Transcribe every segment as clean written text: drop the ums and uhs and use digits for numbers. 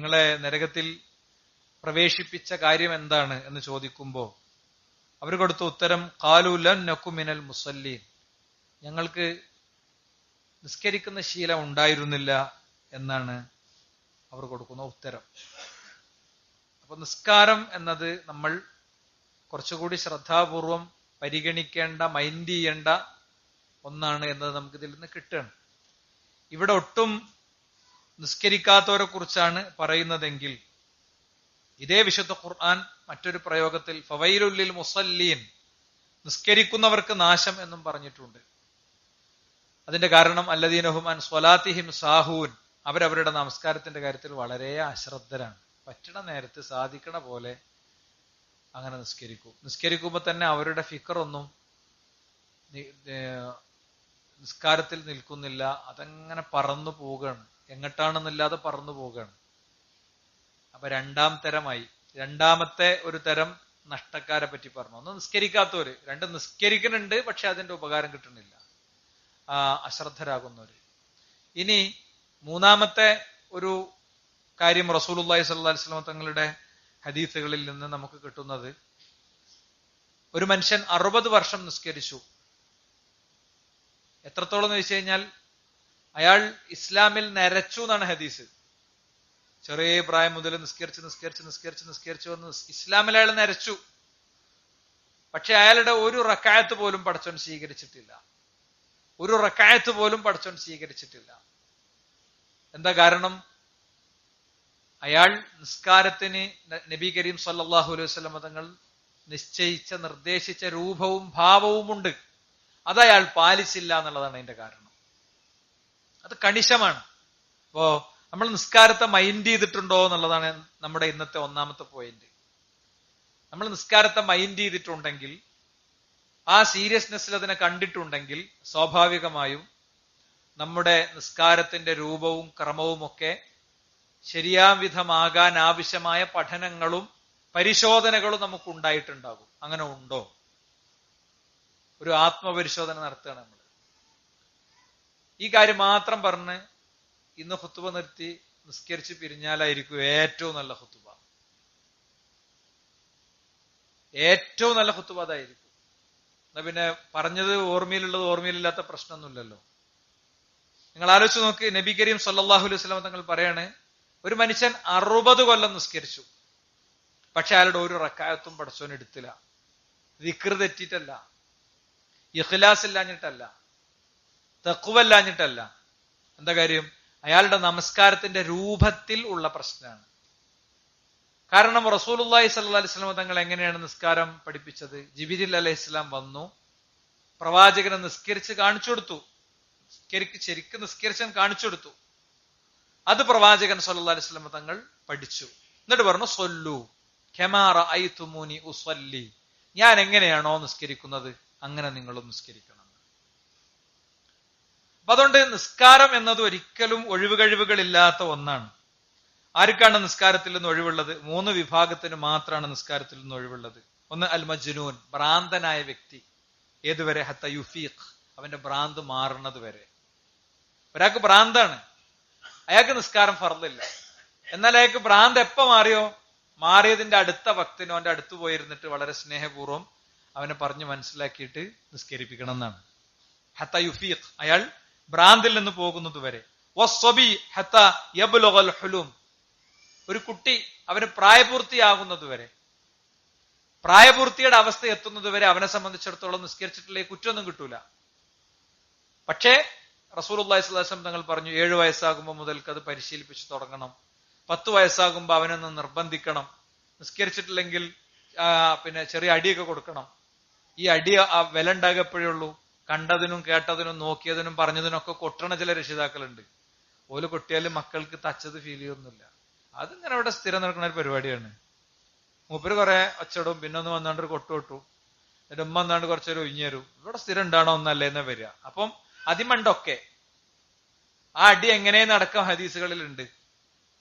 നിങ്ങളെ നരകത്തിൽ പ്രവേശിപ്പിച്ച കാര്യം എന്താണ് എന്ന് ചോദിക്കുമ്പോ അവർ കൊടുത്ത ഉത്തരം ഖാലു ലൻ നകു മിനൽ മുസല്ലീൻ, ഞങ്ങൾക്ക് നിസ്കരിക്കുന്ന ശീലം ഉണ്ടായിരുന്നില്ല എന്നാണ് അവർ കൊടുക്കുന്ന ഉത്തരം. അപ്പൊ നിസ്കാരം എന്നത് നമ്മൾ കുറച്ചുകൂടി ശ്രദ്ധാപൂർവം പരിഗണിക്കേണ്ട, മൈൻഡ് ചെയ്യേണ്ട ഒന്നാണ് എന്നത് നമുക്കിതിൽ നിന്ന് കിട്ടുകയാണ്. ഇവിടെ ഒട്ടും നിസ്കരിക്കാത്തവരെ കുറിച്ചാണ് പറയുന്നതെങ്കിൽ ഇതേ വിശുദ്ധ ഖുർആൻ മറ്റൊരു പ്രയോഗത്തിൽ ഫവൈലുൽ മുസല്ലീൻ, നിസ്കരിക്കുന്നവർക്ക് നാശം എന്നും പറഞ്ഞിട്ടുണ്ട്. അതിന്റെ കാരണം അല്ലദീനഹും അൻ സ്വലാത്തിഹിം സാഹൂൻ, അവരവരുടെ നമസ്കാരത്തിന്റെ കാര്യത്തിൽ വളരെ അശ്രദ്ധരാണ്. പറ്റണ നേരത്ത് സാധിക്കണ പോലെ അങ്ങനെ നിസ്കരിക്കുമ്പോ തന്നെ അവരുടെ ഫിക്കറൊന്നും നിസ്കാരത്തിൽ നിൽക്കുന്നില്ല, അതങ്ങനെ പറന്നു പോവുകയാണ്, എങ്ങട്ടാണെന്നില്ലാതെ പറന്നു പോവുകയാണ്. അപ്പൊ രണ്ടാമത്തെ ഒരു തരം നഷ്ടക്കാരെ പറ്റി പറഞ്ഞു. ഒന്ന് നിസ്കരിക്കാത്തവര്, രണ്ട് നിസ്കരിക്കുന്നുണ്ട് പക്ഷെ അതിന്റെ ഉപകാരം കിട്ടുന്നില്ല, അശ്രദ്ധരാകുന്നവര്. ഇനി മൂന്നാമത്തെ ഒരു കാര്യം റസൂലുള്ളാഹി സ്വല്ലല്ലാഹു അലൈഹി വസല്ലം തങ്ങളുടെ ഹദീസുകളിൽ നിന്ന് നമുക്ക് കിട്ടുന്നത്, ഒരു മനുഷ്യൻ 60 വർഷം നിസ്കരിച്ചു. എത്രത്തോളം എന്ന് വെച്ച് കഴിഞ്ഞാൽ അയാൾ ഇസ്ലാമിൽ നരച്ചു എന്നാണ് ഹദീസ്. ചെറിയ പ്രായം മുതൽ നിസ്കരിച്ച് വന്ന് ഇസ്ലാമിൽ അയാൾ നരച്ചു. പക്ഷെ അയാളുടെ ഒരു റക്അത്ത് പോലും പടച്ചോൻ സ്വീകരിച്ചിട്ടില്ല. എന്താ കാരണം? അയാൾ നിസ്കാരത്തിന് നബി കരീം സല്ലല്ലാഹു അലൈഹി വസല്ലം തങ്ങൾ നിശ്ചയിച്ച, നിർദ്ദേശിച്ച രൂപവും ഭാവവുമുണ്ട്. അതയാൾ പാലിച്ചില്ല എന്നുള്ളതാണ് അതിന്റെ കാരണം. അത് കണിശമാണ്. അപ്പോ നമ്മൾ നിസ്കാരത്തെ മൈൻഡ് ചെയ്തിട്ടുണ്ടോ എന്നുള്ളതാണ് നമ്മുടെ ഇന്നത്തെ ഒന്നാമത്തെ പോയിന്റ്. നമ്മൾ നിസ്കാരത്തെ മൈൻഡ് ചെയ്തിട്ടുണ്ടെങ്കിൽ, ആ സീരിയസ്നെസ്സിൽ അതിനെ കണ്ടിട്ടുണ്ടെങ്കിൽ, സ്വാഭാവികമായും നമ്മുടെ നിസ്കാരത്തിന്റെ രൂപവും ക്രമവും ഒക്കെ ശരിയാം വിധമാകാൻ ആവശ്യമായ പഠനങ്ങളും പരിശോധനകളും നമുക്ക് ഉണ്ടായിട്ടുണ്ടാകും. അങ്ങനെ ഉണ്ടോ? ഒരു ആത്മപരിശോധന നടത്തുകയാണ് നമ്മൾ. ഈ കാര്യം മാത്രം പറഞ്ഞ് ഇന്ന് ഖുതുബ നിർത്തി നിസ്കരിച്ച് പിരിഞ്ഞാലായിരിക്കും ഏറ്റവും നല്ല ഖുതുബ. അതായിരിക്കും. എന്നാ പിന്നെ പറഞ്ഞത് ഓർമ്മയിലുള്ളത് ഓർമ്മയിലില്ലാത്ത പ്രശ്നമൊന്നുമില്ലല്ലോ. നിങ്ങൾ ആലോചിച്ച് നോക്ക്, നബി കരീം സല്ലല്ലാഹു അലൈഹി വസല്ലം തങ്ങൾ പറയാണ്, ഒരു മനുഷ്യൻ 60 കൊല്ലം നിസ്കരിച്ചു, പക്ഷെ അയാളുടെ ഒരു റക്അത്തും പടച്ചോൻ എടുത്തില്ല. ദിക്ർ തെറ്റിയിട്ടല്ല, ഇഖ്ലാസ് ഇല്ലാഞ്ഞിട്ടല്ല, തഖ്വ ഇല്ലാഞ്ഞിട്ടല്ല. എന്താ കാര്യം? അയാളുടെ നമസ്കാരത്തിന്റെ രൂപത്തിൽ ഉള്ള പ്രശ്നമാണ്. കാരണം റസൂലുള്ളാഹി സ്വല്ലല്ലാഹു അലൈഹി വസല്ലം തങ്ങൾ എങ്ങനെയാണ് നിസ്കാരം പഠിപ്പിച്ചത്? ജിബ്രീൽ അലൈഹിസ്സലാം വന്നു, പ്രവാചകനെ നിസ്കരിച്ച് കാണിച്ചു കൊടുത്തു, ശരിക്കും നിസ്കരിച്ചാൻ കാണിച്ചു കൊടുത്തു. അത് പ്രവാചകൻ സല്ലല്ലാഹു അലൈഹി വസല്ലം തങ്ങൾ പഠിച്ചു. എന്നിട്ട് പറഞ്ഞു, സ്വല്ലു കമാ റഅയ്തുമൂനി ഉസല്ലി, ഞാൻ എങ്ങനെയാണോ നിസ്കരിക്കുന്നത് അങ്ങനെ നിങ്ങളും നിസ്കരിക്കണം. അപ്പൊ അതുകൊണ്ട് നിസ്കാരം എന്നത് ഒരിക്കലും ഒഴിവുകഴിവുകളില്ലാത്ത ഒന്നാണ്. ആർക്കാണ് നിസ്കാരത്തിൽ നിന്ന് ഒഴിവുള്ളത്? 3 വിഭാഗത്തിന് മാത്രമാണ് നിസ്കാരത്തിൽ നിന്ന് ഒഴിവുള്ളത്. ഒന്ന് അൽ മജ്നൂൻ, ഭ്രാന്തനായ വ്യക്തി. ഏതുവരെ? ഹത്ത യുഫീഖ്, അവന്റെ ഭ്രാന്ത് മാറുന്നത് വരെ. ഒരാൾക്ക് ഭ്രാന്താണ്, അയാൾക്ക് നിസ്കാരം ഫർളില്ല. എന്നാൽ അയാൾക്ക് ഭ്രാന്ത് എപ്പോ മാറിയതിന്റെ അടുത്ത വക്തിനോ അവന്റെ അടുത്ത് പോയിരുന്നിട്ട് വളരെ സ്നേഹപൂർവ്വം അവനെ പറഞ്ഞു മനസ്സിലാക്കിയിട്ട് നിസ്കരിപ്പിക്കണം എന്നാണ്. ഹത്ത യുഫീഖ്, അയാൾ ഭ്രാന്തിൽ നിന്ന് പോകുന്നത് വരെ. വസ്സബി ഹത്ത യബ്ലുഗൽ ഹുലൂം, ഒരു കുട്ടി അവന് പ്രായപൂർത്തിയാകുന്നത് വരെ, പ്രായപൂർത്തിയുടെ അവസ്ഥ എത്തുന്നത് വരെ അവനെ സംബന്ധിച്ചിടത്തോളം നിസ്കരിച്ചിട്ടുള്ള കുറ്റമൊന്നും കിട്ടൂല. പക്ഷേ റസൂലുള്ളാഹി സ്വല്ലല്ലാഹു അലൈഹി വസല്ലം തങ്ങൾ പറഞ്ഞു, 7 വയസ്സാകുമ്പോൾ മുതൽക്ക് അത് പരിശീലിപ്പിച്ചു തുടങ്ങണം. 10 വയസ്സാകുമ്പോൾ അവനൊന്ന് നിർബന്ധിക്കണം. നിസ്കരിച്ചിട്ടില്ലെങ്കിൽ പിന്നെ ചെറിയ അടിയൊക്കെ കൊടുക്കണം. ഈ അടി വില ഉണ്ടാകപ്പോഴേ ഉള്ളൂ. കണ്ടതിനും കേട്ടതിനും നോക്കിയതിനും പറഞ്ഞതിനൊക്കെ കൊട്ടണ ചില രക്ഷിതാക്കളുണ്ട്. ഓല് കൊട്ടിയാലും മക്കൾക്ക് തച്ചത് ഫീൽ ചെയ്യൊന്നുമില്ല. അതിങ്ങനെ അവിടെ സ്ഥിരം നടക്കുന്ന ഒരു പരിപാടിയാണ്. മൂപ്പര് കുറെ ഒച്ചടും, പിന്നെ ഒന്ന് വന്നാണ്ട് ഒരു കൊട്ടു കൊട്ടു, എന്നിട്ട് ഉമ്മ വന്നാണ്ട് കുറച്ചൊരു ഒഴിഞ്ഞേരും. ഇവിടെ സ്ഥിരം ഉണ്ടാണോ ഒന്നല്ലേ എന്നാ വരിക. അപ്പം അതിമണ്ടൊക്കെ ആ അടി എങ്ങനെ നടക്കാം ഹദീസുകളിൽ ഉണ്ട്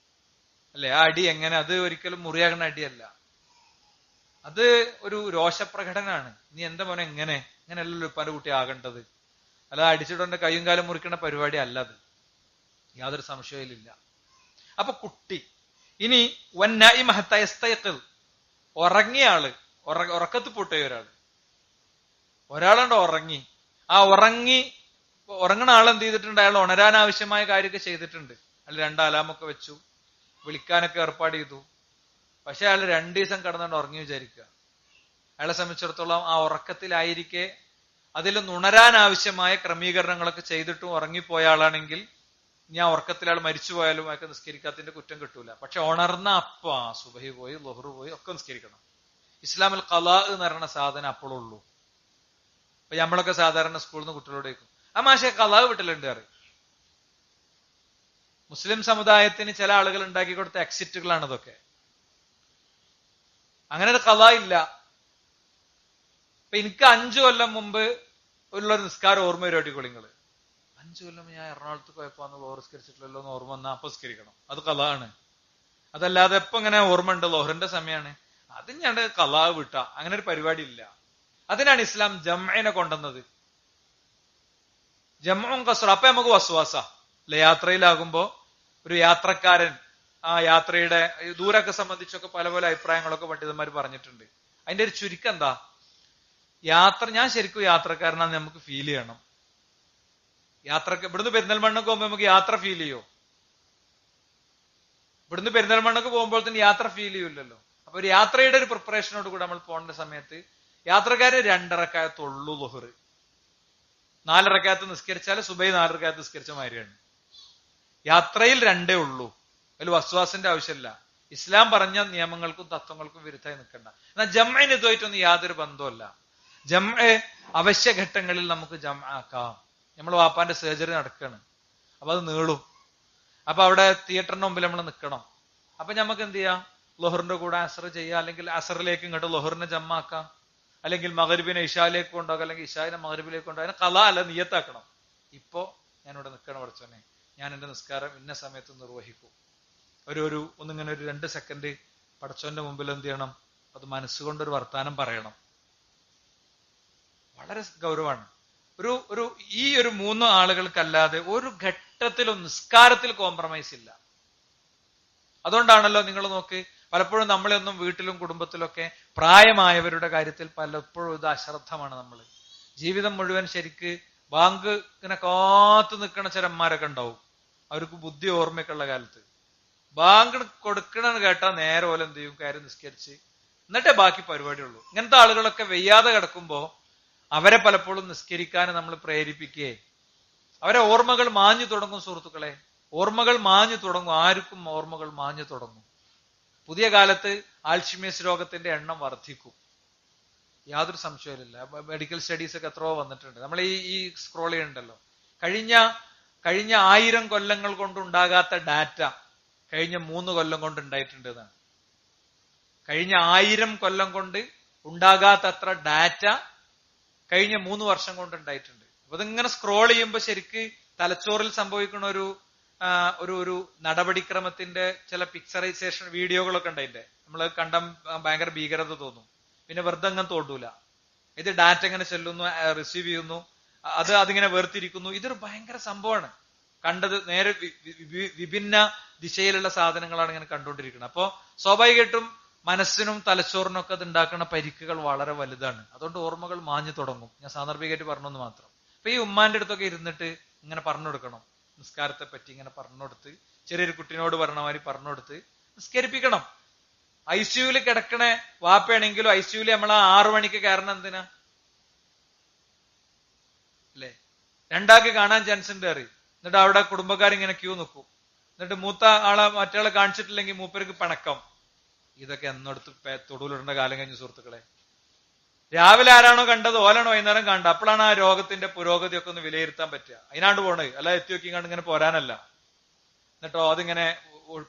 അല്ലെ? ആ അടി എങ്ങനെ, അത് ഒരിക്കലും മുറിയാകുന്ന അടിയല്ല, അത് ഒരു രോഷപ്രകടനാണ്. നീ എന്താ മോനെ ഇങ്ങനെയല്ലല്ലോ ഉപ്പാന്റെ കുട്ടി ആകേണ്ടത്. അല്ല അടിച്ചിട്ട് കയ്യും കാലം മുറിക്കുന്ന പരിപാടി അല്ല അത്, യാതൊരു സംശയമില്ല. അപ്പൊ കുട്ടി ഇനി വന്നഇമ ഹത്താ യസ്തൈഖിദ്, ഉറങ്ങിയ ആള്, ഉറക്കത്ത് പൊട്ടിയ ഒരാളുണ്ട് ഉറങ്ങി. ആ ഉറങ്ങണ ആൾ എന്ത് ചെയ്തിട്ടുണ്ട്? അയാൾ ഉണരാൻ ആവശ്യമായ കാര്യമൊക്കെ ചെയ്തിട്ടുണ്ട്. അയാൾ 2 അലാമൊക്കെ വെച്ചു, വിളിക്കാനൊക്കെ ഏർപ്പാട് ചെയ്തു. പക്ഷെ അയാൾ 2 ദിവസം കിടന്നുകൊണ്ട് ഉറങ്ങി വിചാരിക്കുക. അയാളെ സംബന്ധിച്ചിടത്തോളം ആ ഉറക്കത്തിലായിരിക്കെ അതിൽ ഉണരാൻ ആവശ്യമായ ക്രമീകരണങ്ങളൊക്കെ ചെയ്തിട്ടും ഉറങ്ങിപ്പോയ ആളാണെങ്കിൽ ഇനി ആ ഉറക്കത്തിൽ അയാൾ മരിച്ചു പോയാലും അയാൾക്ക് നിസ്കരിക്കാത്തതിന്റെ കുറ്റം കിട്ടൂല. പക്ഷെ ഉണർന്ന സുബഹി പോയി, ളുഹർ പോയി, ഒക്കെ നിസ്കരിക്കണം. ഇസ്ലാമിൽ ഖലാ എന്ന് പറയുന്ന സാധനം അപ്പോഴുള്ളൂ. അപ്പൊ നമ്മളൊക്കെ സാധാരണ സ്കൂളിൽ നിന്ന് കുട്ടികളോട് ചോദിക്കും, ആ മാഷെ ഖലാ വീട്ടിലുണ്ട് അറിയും. മുസ്ലിം സമുദായത്തിന് ചില ആളുകൾ ഉണ്ടാക്കി കൊടുത്ത എക്സിറ്റുകളാണ് ഇതൊക്കെ. അങ്ങനെ ഒരു ഖലാ ഇല്ല. അപ്പൊ എനിക്ക് 5 കൊല്ലം മുമ്പ് ഉള്ളൊരു നിസ്കാരം ഓർമ്മ വരുവാട്ടിക്കോളി നിങ്ങള്. 5 കൊല്ലം ഞാൻ എറണാകുളത്ത് പോയപ്പോ അന്ന് ലോഹറിസ്കരിച്ചിട്ടില്ലല്ലോ എന്ന് ഓർമ്മ വന്നാൽ അപ്പൊ സ്കരിക്കണം. അത് ഖലാ ആണ്. അതല്ലാതെ എപ്പൊ ഇങ്ങനെ ഓർമ്മ ഉണ്ട് ലോഹറിന്റെ സമയമാണ് അത് ഞാൻ ഖലാ വിട്ട, അങ്ങനെ ഒരു പരിപാടി ഇല്ല. അതിനാണ് ഇസ്ലാം ജംഇനെ കൊണ്ടുവന്നത്. ജംഉം ഖസ്ർ. അപ്പൊ നമുക്ക് വസ്വാസ അല്ലെ? യാത്രയിലാകുമ്പോ ഒരു യാത്രക്കാരൻ ആ യാത്രയുടെ ദൂരൊക്കെ സംബന്ധിച്ചൊക്കെ പല പല അഭിപ്രായങ്ങളൊക്കെ പണ്ഡിതന്മാർ പറഞ്ഞിട്ടുണ്ട്. അതിന്റെ ഒരു ചുരുക്കം എന്താ? ഞാൻ ശരിക്കും യാത്രക്കാരനാന്ന് നമുക്ക് ഫീൽ ചെയ്യണം. ഇവിടുന്ന് പെരിന്തൽമണ്ണക്ക് പോകുമ്പോ നമുക്ക് യാത്ര ഫീൽ ചെയ്യോ? ഇവിടുന്ന് പെരിന്തൽമണ്ണക്ക് പോകുമ്പോൾ തന്നെ യാത്ര ഫീൽ ചെയ്യൂലല്ലോ. അപ്പൊ ഒരു യാത്രയുടെ ഒരു പ്രിപ്പറേഷനോട് കൂടെ നമ്മൾ പോകേണ്ട സമയത്ത് യാത്രക്കാരൻ 2 റക്അത്തുള്ളൂ ളുഹർ. 4 റക്അത്ത് നിസ്കരിച്ചാൽ സുബഹി 4 റക്അത്ത് നിസ്കരിച്ച മാതിരിയാണ്. യാത്രയിൽ 2 ഉള്ളൂ. അതിൽ വസ്വാസിന്റെ ആവശ്യമില്ല. ഇസ്ലാം പറഞ്ഞ നിയമങ്ങൾക്കും തത്വങ്ങൾക്കും വിരുദ്ധമായി നിൽക്കണ്ട. എന്നാൽ ജംഇന് ഇതുമായിട്ടൊന്നും യാതൊരു ബന്ധമല്ല. ജംഇ അവശ്യഘട്ടങ്ങളിൽ നമുക്ക് ജംആക്കാം. നമ്മൾ വാപ്പാന്റെ സർജറി നടക്കുകയാണ്, അപ്പൊ അത് നീളും. അപ്പൊ അവിടെ തിയേറ്ററിന്റെ മുമ്പിൽ നമ്മൾ നിൽക്കണം. അപ്പൊ നമുക്ക് എന്ത് ചെയ്യാം? ളുഹറിന്റെ കൂടെ അസർ ചെയ്യാം, അല്ലെങ്കിൽ അസറിലേക്ക് ഇങ്ങോട്ട് ളുഹറിനെ ജമ്മാക്കാം, അല്ലെങ്കിൽ മഗ്‌രിബിനെ ഇശായിലേക്ക് കൊണ്ടുപോകാം, അല്ലെങ്കിൽ ഇശായിനെ മഗ്‌രിബിലേക്ക് കൊണ്ടുപോകാം. അതിനെ ഖലാ അല്ല, നിയത്താക്കണം. ഇപ്പോ ഞാനിവിടെ നിൽക്കണം പഠിച്ചോനെ, ഞാൻ എന്റെ നിസ്കാരം ഇന്ന സമയത്ത് നിർവഹിക്കും. ഒന്നിങ്ങനെ ഒരു 2 സെക്കൻഡ് പഠിച്ചോന്റെ മുമ്പിൽ എന്ത് ചെയ്യണം? അത് മനസ്സുകൊണ്ടൊരു വർത്താനം പറയണം. വളരെ ഗൗരവമാണ്. ഈ ഒരു 3 ആളുകൾക്കല്ലാതെ ഒരു ഘട്ടത്തിലും നിസ്കാരത്തിൽ കോംപ്രമൈസ് ഇല്ല. അതുകൊണ്ടാണല്ലോ നിങ്ങൾ നോക്ക്, പലപ്പോഴും നമ്മളെയൊന്നും വീട്ടിലും കുടുംബത്തിലൊക്കെ പ്രായമായവരുടെ കാര്യത്തിൽ പലപ്പോഴും ഇത് അശ്രദ്ധമാണ്. നമ്മൾ ജീവിതം മുഴുവൻ ശരിക്ക് ബാങ്ക് ഇങ്ങനെ കാത്തു നിൽക്കണ ചിലന്മാരൊക്കെ ഉണ്ടാവും. അവർക്ക് ബുദ്ധി ഓർമ്മയൊക്കെ ഉള്ള കാലത്ത് ബാങ്ക് കൊടുക്കണമെന്ന് കേട്ടാൽ നേരെ പോലെ എന്ത് ചെയ്യും? കാര്യം നിസ്കരിച്ച് എന്നിട്ടേ ബാക്കി പരിപാടിയുള്ളൂ. ഇങ്ങനത്തെ ആളുകളൊക്കെ വെയ്യാതെ കിടക്കുമ്പോ അവരെ പലപ്പോഴും നിസ്കരിക്കാൻ നമ്മൾ പ്രേരിപ്പിക്കുകയെ, അവരെ ഓർമ്മകൾ മാഞ്ഞു തുടങ്ങും. സുഹൃത്തുക്കളെ, ഓർമ്മകൾ മാഞ്ഞു തുടങ്ങും. ആർക്കും ഓർമ്മകൾ മാഞ്ഞു തുടങ്ങും. പുതിയ കാലത്ത് ആൽഷിമേഴ്സ് രോഗത്തിന്റെ എണ്ണം വർദ്ധിക്കും, യാതൊരു സംശയമില്ല. മെഡിക്കൽ സ്റ്റഡീസ് ഒക്കെ എത്രയോ വന്നിട്ടുണ്ട്. നമ്മൾ ഈ സ്ക്രോൾ ചെയ്യുന്നുണ്ടല്ലോ, കഴിഞ്ഞ 1000 കൊല്ലങ്ങൾ കൊണ്ടുണ്ടാകാത്ത ഡാറ്റ കഴിഞ്ഞ 3 കൊല്ലം കൊണ്ട് ഉണ്ടായിട്ടുണ്ട് എന്നാണ്. കഴിഞ്ഞ 1000 കൊല്ലം കൊണ്ട് ഉണ്ടാകാത്ത അത്ര ഡാറ്റ കഴിഞ്ഞ 3 വർഷം കൊണ്ട് ഉണ്ടായിട്ടുണ്ട്. അപ്പൊ ഇതിങ്ങനെ സ്ക്രോൾ ചെയ്യുമ്പോൾ ശരിക്ക് തലച്ചോറിൽ സംഭവിക്കുന്ന ഒരു നടപടിക്രമത്തിന്റെ ചില പിക്ചറൈസേഷൻ വീഡിയോകളൊക്കെ ഉണ്ട്. നമ്മൾ കണ്ട ഭയങ്കര ഭീകരത തോന്നും. പിന്നെ വെറുതെ അങ്ങനെ തോണ്ടൂല. ഇത് ഡാറ്റ എങ്ങനെ ചെല്ലുന്നു, റിസീവ് ചെയ്യുന്നു, അതിങ്ങനെ വേർതിരിക്കുന്നു. ഇതൊരു ഭയങ്കര സംഭവമാണ്. കണ്ടത് നേരെ വിഭിന്ന ദിശയിലുള്ള സാധനങ്ങളാണ് ഇങ്ങനെ കണ്ടുകൊണ്ടിരിക്കുന്നത്. അപ്പോ സ്വാഭാവികമായിട്ടും മനസ്സിനും തലച്ചോറിനും ഒക്കെ അത് ഉണ്ടാക്കുന്ന പരിക്കുകൾ വളരെ വലുതാണ്. അതുകൊണ്ട് ഓർമ്മകൾ മാഞ്ഞു തുടങ്ങും. ഞാൻ സാന്ദർഭികമായിട്ട് പറഞ്ഞെന്ന് മാത്രം. അപ്പൊ ഈ ഉമ്മാന്റെ അടുത്തൊക്കെ ഇരുന്നിട്ട് ഇങ്ങനെ പറഞ്ഞു കൊടുക്കണം, നിസ്കാരത്തെ പറ്റി ഇങ്ങനെ പറഞ്ഞു കൊടുത്ത്, ചെറിയൊരു കുട്ടിനോട് പറഞ്ഞ മാതിരി പറഞ്ഞു കൊടുത്ത് നിസ്കരിപ്പിക്കണം. ICUവിൽ കിടക്കണ വാപ്പയാണെങ്കിലും ICUവിൽ നമ്മൾ 6 മണിക്ക് കയറണം എന്തിനാ? അല്ലേ? 2 ആൾക്ക് കാണാൻ ചാൻസ് ഉണ്ട് അറിയും. എന്നിട്ട് അവിടെ കുടുംബക്കാരിങ്ങനെ ക്യൂ നിൽക്കും. എന്നിട്ട് മൂത്ത ആളെ മറ്റാളെ കാണിച്ചിട്ടില്ലെങ്കിൽ മൂപ്പർക്ക് പിണക്കം. ഇതൊക്കെ എന്നോടത്ത് തൊടുവിലിടേണ്ട കാലം കഴിഞ്ഞു സുഹൃത്തുക്കളെ. രാവിലെ ആരാണോ കണ്ടത് ഓലാണോ വൈകുന്നേരം കണ്ട. അപ്പോഴാണ് ആ രോഗത്തിന്റെ പുരോഗതിയൊക്കെ ഒന്ന് വിലയിരുത്താൻ പറ്റുക. അതിനാണ്ട് പോണത്, അല്ല എത്തി നോക്കിക്കാണ്ട് ഇങ്ങനെ പോരാനല്ല. എന്നിട്ടോ അതിങ്ങനെ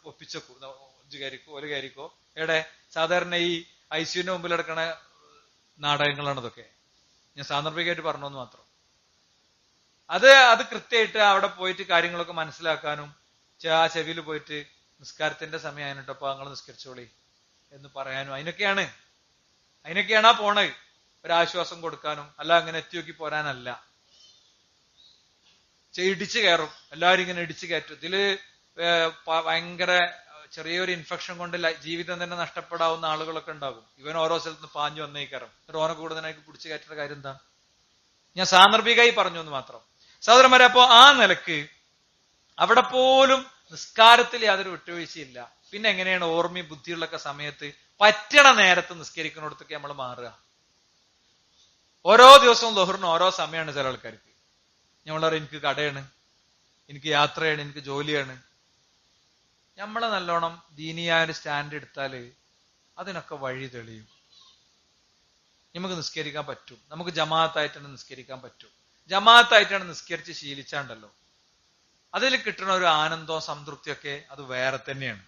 ഒപ്പിച്ചേക്കൂ, ഒരു കാര്യക്കോ എവിടെ സാധാരണ ഈ ICUവിന്റെ മുമ്പിൽ എടുക്കണ നാടകങ്ങളാണ് ഇതൊക്കെ. ഞാൻ സാന്ദർഭികമായിട്ട് പറഞ്ഞെന്ന് മാത്രം. അത് കൃത്യമായിട്ട് അവിടെ പോയിട്ട് കാര്യങ്ങളൊക്കെ മനസ്സിലാക്കാനും ആ ചെവിയിൽ പോയിട്ട് നിസ്കാരത്തിന്റെ സമയം അതിനിട്ടപ്പോ നിങ്ങൾ നിസ്കരിച്ചോളി എന്ന് പറയാനും അതിനൊക്കെയാണ് ആ പോണത്. ഒരാശ്വാസം കൊടുക്കാനും അല്ല അങ്ങനെ എത്തി നോക്കി പോരാനല്ല. ഇടിച്ചു കയറും, എല്ലാവരും ഇങ്ങനെ ഇടിച്ചു കയറ്റും. ഇതില് ഭയങ്കര ചെറിയൊരു ഇൻഫെക്ഷൻ കൊണ്ട് ജീവിതം തന്നെ നഷ്ടപ്പെടാവുന്ന ആളുകളൊക്കെ ഉണ്ടാകും. ഇവൻ ഓരോ സ്ഥലത്ത് നിന്ന് പാഞ്ഞു വന്നേക്കാരം. എന്നിട്ട് ഓനെ കൂടുതലായിട്ട് പിടിച്ചു കയറ്റുന്ന കാര്യം എന്താ? ഞാൻ സാന്ദർഭികമായി പറഞ്ഞു എന്ന് മാത്രം. സഹോദരന്മാരെ, അപ്പോ ആ നിലക്ക് അവിടെ പോലും നിസ്കാരത്തിൽ യാതൊരു വിട്ടുവീഴ്ചയില്ല. പിന്നെ എങ്ങനെയാണ് ഓർമ്മയും ബുദ്ധിയുള്ളൊക്കെ സമയത്ത് പറ്റണ നേരത്ത് നിസ്കരിക്കുന്നിടത്തൊക്കെ നമ്മൾ മാറുക? ഓരോ ദിവസവും ളുഹറിന് ഓരോ സമയമാണ് ചില ആൾക്കാർക്ക്. നമ്മളറിയാം, എനിക്ക് കടയാണ്, എനിക്ക് യാത്രയാണ്, എനിക്ക് ജോലിയാണ്. നമ്മളെ നല്ലോണം ദീനിയായ ഒരു സ്റ്റാൻഡ് എടുത്താല് അതിനൊക്കെ വഴി തെളിയും. നമുക്ക് നിസ്കരിക്കാൻ പറ്റും. നമുക്ക് ജമാഅത്തായിട്ടാണ് നിസ്കരിക്കാൻ പറ്റും. ജമാഅത്തായിട്ടാണ് നിസ്കരിച്ച് ശീലിച്ചാണ്ടല്ലോ, അതിൽ കിട്ടുന്ന ഒരു ആനന്ദവും സംതൃപ്തിയൊക്കെ അത് വേറെ തന്നെയാണ്.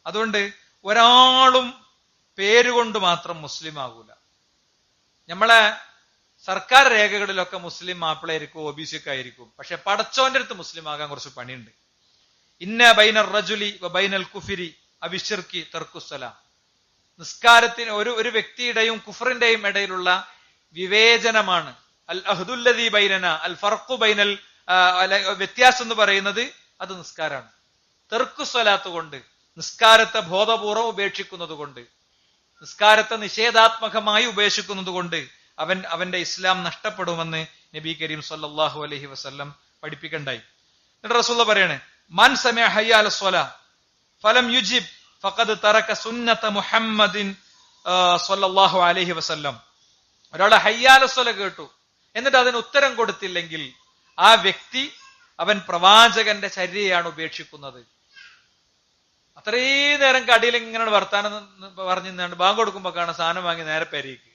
അതുകൊണ്ട് ഒരാളും പേരുകൊണ്ട് മാത്രം മുസ്ലിം ആകൂല. നമ്മളെ സർക്കാർ രേഖകളിലൊക്കെ മുസ്ലിം മാപ്പിളയായിരിക്കും, OBC ഒക്കെ ആയിരിക്കും. പക്ഷെ പടച്ചോന്റെ അടുത്ത് മുസ്ലിം ആകാൻ കുറച്ച് പണിയുണ്ട്. ഇന്ന ബൈനർ റജുലി വ ബൈനൽ കുഫിരി അബിശ്ശിർക്കി തർക്കുസ്സലാം. നിസ്കാരത്തിന് ഒരു വ്യക്തിയുടെയും കുഫറിന്റെയും ഇടയിലുള്ള വിവേചനമാണ് അൽ അഹ്ദുല്ലദീ ബൈനന അൽ ഫർഖു ബൈനൽ, വ്യത്യാസം എന്ന് പറയുന്നത് അത് നിസ്കാരാണ്. തർക്കുസ്സലാത്ത് കൊണ്ട്, നിസ്കാരത്തെ ബോധപൂർവം ഉപേക്ഷിക്കുന്നത് കൊണ്ട്, നിസ്കാരത്തെ നിഷേധാത്മകമായി ഉപേക്ഷിക്കുന്നത് കൊണ്ട് അവന്റെ ഇസ്ലാം നഷ്ടപ്പെടുമെന്ന് നബി കരീം സല്ലല്ലാഹു അലൈഹി വസല്ലം പഠിപ്പിക്കണ്ടായി. എന്നിട്ട് റസൂലുള്ളാഹി പറയാണ്, മൻ സമിഅ ഹയ്യ അല സ്വലാ ഫലം യുജിബ് ഫഖദ് തറക സുന്നത മുഹമ്മദിൻ സല്ലല്ലാഹു അലൈഹി വസല്ലം. ഒരാളെ ഹയ്യ അല സ്വല കേട്ടു, എന്നിട്ട് അതിന് ഉത്തരം കൊടുത്തില്ലെങ്കിൽ ആ വ്യക്തി അവൻ പ്രവാചകന്റെ ചര്യയാണ് ഉപേക്ഷിക്കുന്നത്. അത്രയും നേരം കടിയിൽ ഇങ്ങനെ വർത്താനം പറഞ്ഞു നിന്നാണ്ട് ബാങ്ക് കൊടുക്കുമ്പോ കാണാൻ സാധനം വാങ്ങി നേരെ പെരേക്ക്.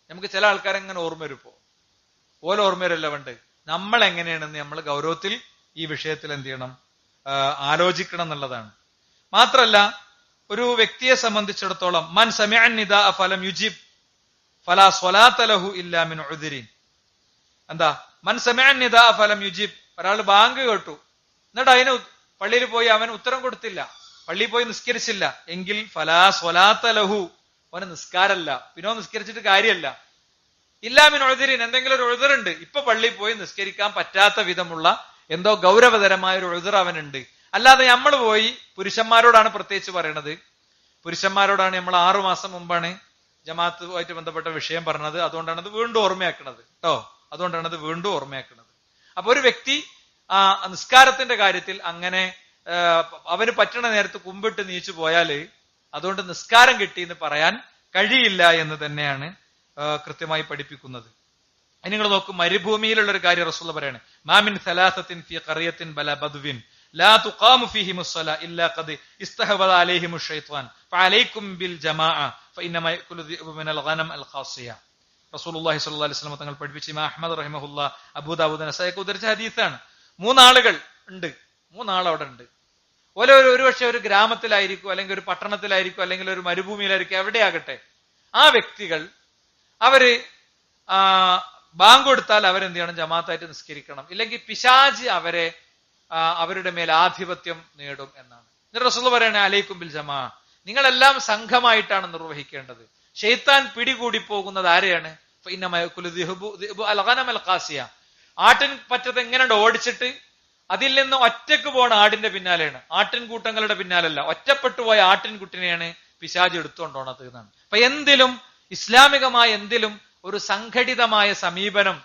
നമുക്ക് ചില ആൾക്കാരെങ്ങനെ ഓർമ്മ വരുമ്പോ ഓല ഓർമ്മ വരല്ല വേണ്ട. നമ്മൾ എങ്ങനെയാണെന്ന് നമ്മൾ ഗൗരവത്തിൽ ഈ വിഷയത്തിൽ എന്ത് ചെയ്യണം, ആലോചിക്കണം എന്നുള്ളതാണ്. മാത്രല്ല, ഒരു വ്യക്തിയെ സംബന്ധിച്ചിടത്തോളം മൻ സമിഅൻ നിദാ ഫലം യുജിബ് ഫലാ സ്വലാത്ത ലഹു ഇല്ലാ മിൻ ഉദ്രിൻ. എന്താ മൻ സമിഅൻ നിദാ ഫലം യുജിബ്? ഒരാൾ ബാങ്ക് കേട്ടു, എന്നിട്ട് അതിന് പള്ളിയിൽ പോയി അവൻ ഉത്തരം കൊടുത്തില്ല, പള്ളിയിൽ പോയി നിസ്കരിച്ചില്ല എങ്കിൽ ഫലാ സ്വലാത്ത ലഹു, അവന് നിസ്കാരല്ല. പിന്നോ നിസ്കരിച്ചിട്ട് കാര്യമല്ല. ഇല്ലാ മിൻ ഉദ്രിൻ, എന്തെങ്കിലും ഒരു ഉദ്റുണ്ട്, ഇപ്പൊ പള്ളിയിൽ പോയി നിസ്കരിക്കാൻ പറ്റാത്ത വിധമുള്ള എന്തോ ഗൗരവതരമായ ഒരു ഉദ്ർ അവനുണ്ട്. അല്ലാതെ നമ്മൾ പോയി, പുരുഷന്മാരോടാണ് പ്രത്യേകിച്ച് പറയണത്, പുരുഷന്മാരോടാണ് നമ്മൾ 6 മാസം മുമ്പാണ് ജമാഅത്തുമായിട്ട് ബന്ധപ്പെട്ട വിഷയം പറഞ്ഞത്. അതുകൊണ്ടാണ് അത് വീണ്ടും ഓർമ്മയാക്കുന്നത് കേട്ടോ. അതുകൊണ്ടാണ് അത് വീണ്ടും ഓർമ്മയാക്കുന്നത്. അപ്പൊ ഒരു വ്യക്തി നിസ്കാരത്തിന്റെ കാര്യത്തിൽ അങ്ങനെ അവന് പറ്റണ നേരത്ത് കുമ്പിട്ട് നീച്ചു പോയാല് അതുകൊണ്ട് നിസ്കാരം കിട്ടി എന്ന് പറയാൻ കഴിയില്ല എന്ന് തന്നെയാണ് കൃത്യമായി പഠിപ്പിക്കുന്നത്. ഇനി നിങ്ങൾ നോക്കും, മരുഭൂമിയിലുള്ള ഒരു കാര്യം റസൂലുള്ളാഹി പറയാണ്, മാമിൻ സലാസത്തിൻ ഫീ ഖറിയത്തിൻ ബല ബദ്വിൻ ലാ തുഖാമു ഫീഹിമുസ് സ്വലാ ഇല്ലാ ഖദ് ഇസ്തഹവദ അലൈഹിമുശ് ശൈത്വാൻ ഫഅലൈക്കും ബിൽ ജമാഅ ഫഇന്നമാ യഅകുലു ദിഅബു മിനൽ ഗനം അൽ ഖാസിയ. റസൂലുള്ളാഹി സ്വല്ലല്ലാഹു അലൈഹി വസല്ലം തങ്ങൾ പഠിപ്പിച്ച ഇമാം അഹ്മദ് റഹിമഹുല്ലാഹ് അബൂദാവൂദ് നസായിക്ക് ഉദ്ധരിച്ച ഹദീസാണ്. 3 ആളുകൾ ഉണ്ട്, 3 ആൾ അവിടെ ഉണ്ട്. ഒരുപക്ഷെ ഒരു ഗ്രാമത്തിലായിരിക്കും, അല്ലെങ്കിൽ ഒരു പട്ടണത്തിലായിരിക്കും, അല്ലെങ്കിൽ ഒരു മരുഭൂമിയിലായിരിക്കും, എവിടെയാകട്ടെ. ആ വ്യക്തികൾ അവര് ബാങ്ക് കൊടുത്താൽ അവരെന്ത് ചെയ്യണം, ജമാഅത്തായിട്ട് നിസ്കരിക്കണം. ഇല്ലെങ്കിൽ പിശാച് അവരുടെ മേൽ ആധിപത്യം നേടും എന്നാണ്. എന്നിട്ട് റസൂലുള്ളാഹി പറയണേ, അലൈക്കും ബിൽ ജമാ, നിങ്ങളെല്ലാം സംഘമായിട്ടാണ് നിർവഹിക്കേണ്ടത്. ശൈത്താൻ പിടികൂടി പോകുന്നത് ആരെയാണ്? ആട്ടിൻ പറ്റത്ത് എങ്ങനെയുണ്ട് ഓടിച്ചിട്ട് അതിൽ നിന്ന് ഒറ്റക്ക് പോണ ആടിന്റെ പിന്നാലെയാണ്, ആട്ടിൻകൂട്ടങ്ങളുടെ പിന്നാലല്ല. ഒറ്റപ്പെട്ടു പോയ ആട്ടിൻകുട്ടിനെയാണ് പിശാച് എടുത്തുകൊണ്ടോണത് എന്നാണ്. അപ്പൊ എന്തിലും ഇസ്ലാമികമായ എന്തിലും ഒരു സംഘടിതമായ സമീപനം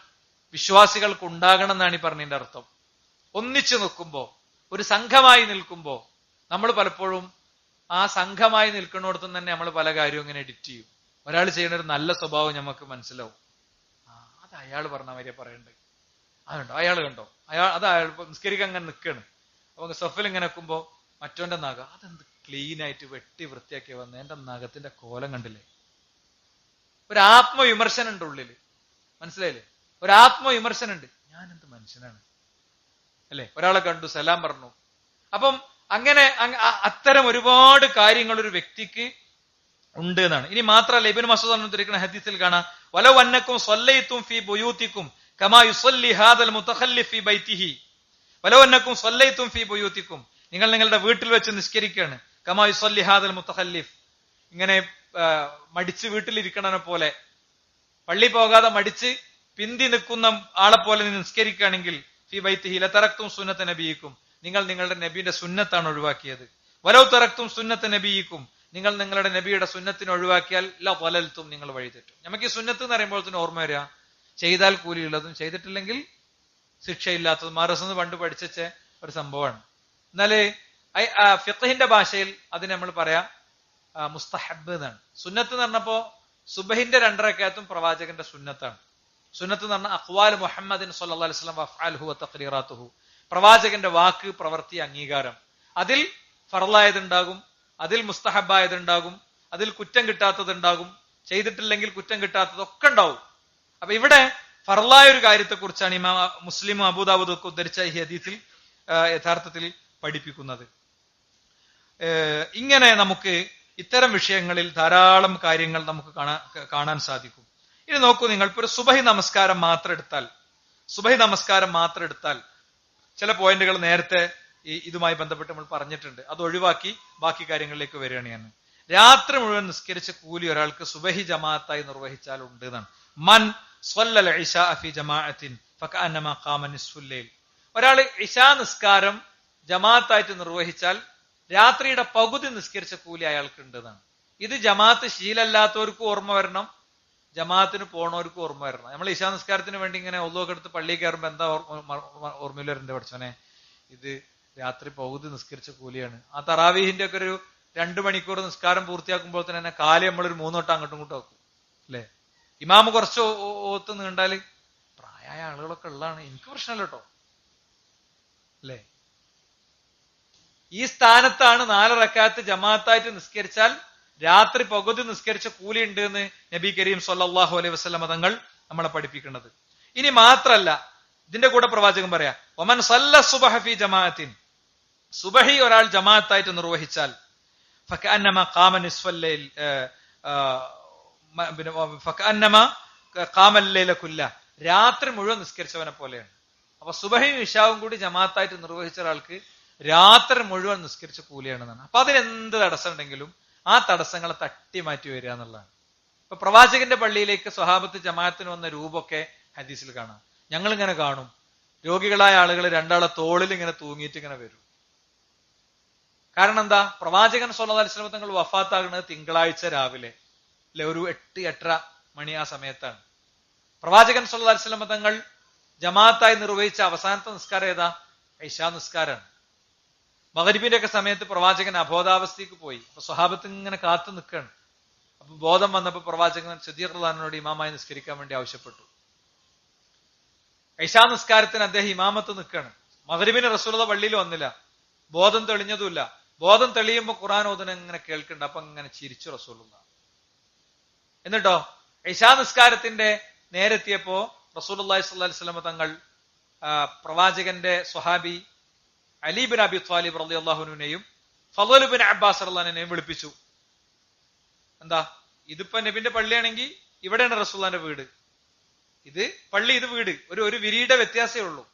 വിശ്വാസികൾക്ക് ഉണ്ടാകണം എന്നാണ് ഈ പറഞ്ഞതിന്റെ അർത്ഥം. ഒന്നിച്ചു നിൽക്കുമ്പോ, ഒരു സംഘമായി നിൽക്കുമ്പോ നമ്മൾ പലപ്പോഴും ആ സംഘമായി നിൽക്കുന്നിടത്തും തന്നെ നമ്മൾ പല കാര്യവും ഇങ്ങനെ എഡിറ്റ് ചെയ്യും. ഒരാൾ ചെയ്യുന്ന ഒരു നല്ല സ്വഭാവം നമുക്ക് മനസ്സിലാവും. അത് അയാൾ പറഞ്ഞ മാതിരിയെ പറയണ്ടേ, അതുണ്ടോ അയാൾ കണ്ടോ, അയാൾ നിസ്കരിക്കാൻ അങ്ങനെ നിൽക്കാണ്. അപ്പൊ സഫിൽ ഇങ്ങനെ വെക്കുമ്പോ മറ്റോന്റെ നഖം അതെന്ത് ക്ലീൻ ആയിട്ട് വെട്ടി വൃത്തിയാക്കി വന്ന് എന്റെ നഖത്തിന്റെ കോലം കണ്ടില്ലേ. ഒരു ആത്മവിമർശനം ഉണ്ട് ഉള്ളില്, മനസ്സിലായില്ലേ? ഒരു ആത്മവിമർശനം ഉണ്ട്, ഞാൻ എന്ത് മനുഷ്യനാണ് അല്ലെ. ഒരാളെ കണ്ടു, സലാം പറഞ്ഞു. അപ്പം അങ്ങനെ അത്തരം ഒരുപാട് കാര്യങ്ങൾ ഒരു വ്യക്തിക്ക് ഉണ്ട് എന്നാണ്. ഇനി മാത്രമല്ല, ഇബ്നു മസ്ഊദ് ഉദ്ധരിക്കുന്ന ഹദീസിൽ കാണാം, വലൗ അന്നക്കും സ്വല്ലൈതും ഫീ ബുയൂതികും കമാ യുസല്ലി ഹാദൽ മുതഖല്ലിഫ് ഫീ ബൈതിഹി. വലൗ അന്നക്കും സ്വല്ലൈതും ഫീ ബുയൂതികും, നിങ്ങൾ നിങ്ങളുടെ വീട്ടിൽ വെച്ച് നിസ്കരിക്കുകയാണ്. കമാ യുസല്ലി ഹാദൽ മുതഖല്ലിഫ്, ഇങ്ങനെ മടിച്ച് വീട്ടിലിരിക്കണനെ പോലെ, പള്ളി പോകാതെ മടിച്ച് പിന്തി നിൽക്കുന്ന ആളെ പോലെ നിസ്കരിക്കുകയാണെങ്കിൽ ഫീ ബൈതിഹി ലതറക്തും സുന്നത നബിയിക്കും, നിങ്ങൾ നിങ്ങളുടെ നബിയുടെ സുന്നത്താണ് ഒഴിവാക്കിയത്. വലൗ തറക്തും സുന്നത്ത് നബിയിക്കും, നിങ്ങൾ നിങ്ങളുടെ നബിയുടെ സുന്നത്തിനെ ഒഴിവാക്കിയാൽ ലളൽതും, നിങ്ങൾ വഴിതെറ്റും. നമുക്ക് ഈ സുന്നത്ത് എന്ന് പറയുമ്പോൾ തന്നെ ഓർമ്മ വരിക, ചെയ്താൽ കൂലിയുള്ളതും ചെയ്തിട്ടില്ലെങ്കിൽ ശിക്ഷയില്ലാത്തതും. മാറസെന്ന് പണ്ട് പഠിച്ച ഒരു സംഭവമാണ്. എന്നാല് ഫിഖഹിന്റെ ഭാഷയിൽ അതിന് നമ്മൾ പറയാം മുസ്തഹബ് എന്നാണ്. സുന്നത്ത് എന്ന് പറഞ്ഞപ്പോ സുബഹിന്റെ 2 റക്അത്തും പ്രവാചകന്റെ സുന്നത്താണ്. സുന്നത്ത് എന്ന് പറഞ്ഞാൽ അഖ്വാൽ മുഹമ്മദിൻ സ്വല്ലല്ലാഹു അലൈഹി വസല്ലം വഅഫ്ആലുഹു വതഖ്രീറാത്തുഹു, പ്രവാചകന്റെ വാക്ക്, പ്രവൃത്തി, അംഗീകാരം. അതിൽ ഫർളായതുണ്ടാകും, അതിൽ മുസ്തഹബായതുണ്ടാകും, അതിൽ കുറ്റം കിട്ടാത്തതുണ്ടാകും, ചെയ്തിട്ടില്ലെങ്കിൽ കുറ്റം കിട്ടാത്തതൊക്കെ ഉണ്ടാവും. അപ്പൊ ഇവിടെ ഫർളായ ഒരു കാര്യത്തെക്കുറിച്ചാണ് ഇമാം മുസ്ലിമും അബൂദാവൂദും ഒക്കെ ഉദ്ധരിച്ച ഈ ഹദീസിൽ യഥാർത്ഥത്തിൽ പഠിപ്പിക്കുന്നത്. ഇങ്ങനെ നമുക്ക് ഇത്തരം വിഷയങ്ങളിൽ ധാരാളം കാര്യങ്ങൾ നമുക്ക് കാണാൻ സാധിക്കും. ഇനി നോക്കൂ നിങ്ങൾ, ഇപ്പൊ ഒരു സുബഹി നമസ്കാരം മാത്രം എടുത്താൽ ചില പോയിന്റുകൾ നേരത്തെ ഇതുമായി ബന്ധപ്പെട്ട് നമ്മൾ പറഞ്ഞിട്ടുണ്ട്. അത് ഒഴിവാക്കി ബാക്കി കാര്യങ്ങളിലേക്ക് വരികയാണ് ഞാൻ. രാത്രി മുഴുവൻ നിസ്കരിച്ച കൂലി ഒരാൾക്ക് സുബഹി ജമാഅത്തായി നിർവഹിച്ചാൽ ഉണ്ട് എന്നാണ്. മൻ സ്വല്ലൽ ഇശാ ഫി ജമാഅത്തിൻ ഫകഅന്നമാ ഖാമ നിസ്ഫുൽ ലൈൽ, ഒരാൾ ഇശാ നിസ്കാരം ജമാഅത്തായിട്ട് നിർവഹിച്ചാൽ രാത്രിയുടെ പകുതി നിസ്കരിച്ച കൂലി അയാൾക്ക് ഉണ്ട് എന്നാണ്. ഇത് ജമാഅത്ത് ശീലല്ലാത്തവർക്കും ഓർമ്മ വരണം, ജമാഅത്തിന് പോണവർക്കും ഓർമ്മ വരണം. നമ്മൾ ഇശാ നിസ്കാരത്തിന് വേണ്ടി ഇങ്ങനെ ഒള്ളൊക്കെ എടുത്ത് പള്ളിയിൽ കയറുമ്പോ എന്താ ഓർമ്മയിൽ വരണ്ടേ പഠിച്ചോനെ, ഇത് രാത്രി പകുതി നിസ്കരിച്ച കൂലിയാണ്. ആ തറാവീഹിന്റെ ഒക്കെ ഒരു 2 മണിക്കൂർ നിസ്കാരം പൂർത്തിയാക്കുമ്പോൾ തന്നെ കാല് നമ്മളൊരു 3 വട്ടം അങ്ങോട്ടും ഇങ്ങോട്ടും ആക്കും അല്ലെ. ഇമാമ് കുറച്ച് ഓത്ത് നീണ്ടാല് പ്രായമായ ആളുകളൊക്കെ ഉള്ളതാണ്, എനിക്ക് പ്രശ്നമല്ല കേട്ടോ അല്ലെ. ഈ സ്ഥാനത്താണ് 4 റക്അത്ത് ജമാഅത്തായിട്ട് നിസ്കരിച്ചാൽ രാത്രി പകുതി നിസ്കരിച്ച കൂലി ഉണ്ട് എന്ന് നബി കരീം സ്വല്ലല്ലാഹു അലൈഹി വസല്ലം തങ്ങൾ നമ്മളെ പഠിപ്പിക്കുന്നത്. ഇനി മാത്രല്ല, ഇതിന്റെ കൂടെ പ്രവാചകൻ പറയാ ഒമൻ സല്ല സുബഹ ഫി ജമാഅത്തിൻ, സുബഹി ഒരാൾ ജമാഅത്തായിട്ട് നിർവഹിച്ചാൽ ഫകഅന്നമാ ഖാമ നിസ്ഫൽ ലൈൽ ഫകഅന്നമാ ഖാമൽ ലൈല കുല്ല, രാത്രി മുഴുവൻ നിസ്കരിച്ചവനെ പോലെയാണ്. അപ്പൊ സുബഹിയും ഇശാവും കൂടി ജമാഅത്തായിട്ട് നിർവഹിച്ച ഒരാൾക്ക് രാത്രി മുഴുവൻ നിസ്കരിച്ച കൂലിയാണെന്നാണ്. അപ്പൊ അതിനെന്ത് തടസ്സം ഉണ്ടെങ്കിലും ആ തടസ്സങ്ങളെ തട്ടി മാറ്റി വരിക എന്നുള്ളതാണ്. ഇപ്പൊ പ്രവാചകന്റെ പള്ളിയിലേക്ക് സ്വഹാബത്ത് ജമാഅത്തിന് വന്ന രൂപമൊക്കെ ഹദീസിൽ കാണാം. ഞങ്ങൾ ഇങ്ങനെ കാണും, രോഗികളായ ആളുകൾ 2 തോളിൽ ഇങ്ങനെ തൂങ്ങിയിട്ട് ഇങ്ങനെ വരും. കാരണം എന്താ, പ്രവാചകൻ സ്വല്ലല്ലാഹു അലൈഹി വസല്ലം തങ്ങൾ വഫാത്താകുന്നത് തിങ്കളാഴ്ച രാവിലെ അല്ലെ, ഒരു 8-8:30 മണി ആ സമയത്താണ്. പ്രവാചകൻ സ്വല്ലല്ലാഹു അലൈഹി വസല്ലം തങ്ങൾ ജമാഅത്തായി നിർവഹിച്ച അവസാനത്തെ നിസ്കാരം ഏതാ? ഇശാ നിസ്കാരമാണ്. മഗ്രിബിന്റെ ഒക്കെ സമയത്ത് പ്രവാചകൻ അബോധാവസ്ഥയ്ക്ക് പോയി. അപ്പൊ സ്വഹാബത്ത് ഇങ്ങനെ കാത്തു നിൽക്കുകയാണ്. അപ്പൊ ബോധം വന്നപ്പോ പ്രവാചകൻ സിദ്ദീഖ് റളിയല്ലാഹുവിനോട് ഇമാമായി നിസ്കരിക്കാൻ വേണ്ടി ആവശ്യപ്പെട്ടു. ഇശാ നിസ്കാരത്തിന് അദ്ദേഹം ഇമാമത്ത് നിൽക്കുകയാണ്. മഗ്രിബിന് റസൂലുള്ളാഹി പള്ളിയിൽ വന്നില്ല, ബോധം തെളിഞ്ഞതുമില്ല. ബോധം തെളിയുമ്പോ ഖുർആൻ ഓതുന്ന ഇങ്ങനെ കേൾക്കുന്നുണ്ട്. അപ്പൊ ഇങ്ങനെ ചിരിച്ചു റസൂലുള്ളാഹി. എന്നിട്ടോ ഇശാ നിസ്കാരത്തിന്റെ നേരെത്തിയപ്പോ റസൂലുള്ളാഹി സ്വല്ലല്ലാഹു അലൈഹി വസല്ലം തങ്ങൾ പ്രവാചകന്റെ സ്വഹാബി അലി ബിൻ അബി ത്വാലിബ് റളിയല്ലാഹു അൻഹുവിനെയും ഫളൽ ബിൻ അബ്ബാസ് റളിയല്ലാഹു അൻഹുവിനെയും വിളിപ്പിച്ചു. എന്താ, ഇതിപ്പോ നബിന്റെ പള്ളിയാണെങ്കിൽ ഇവിടെയാണ് റസൂലുള്ളാഹിന്റെ വീട്, ഇത് പള്ളി, ഇത് വീട്, ഒരു വിരിയുടെ വ്യത്യാസമേ ഉള്ളൂ.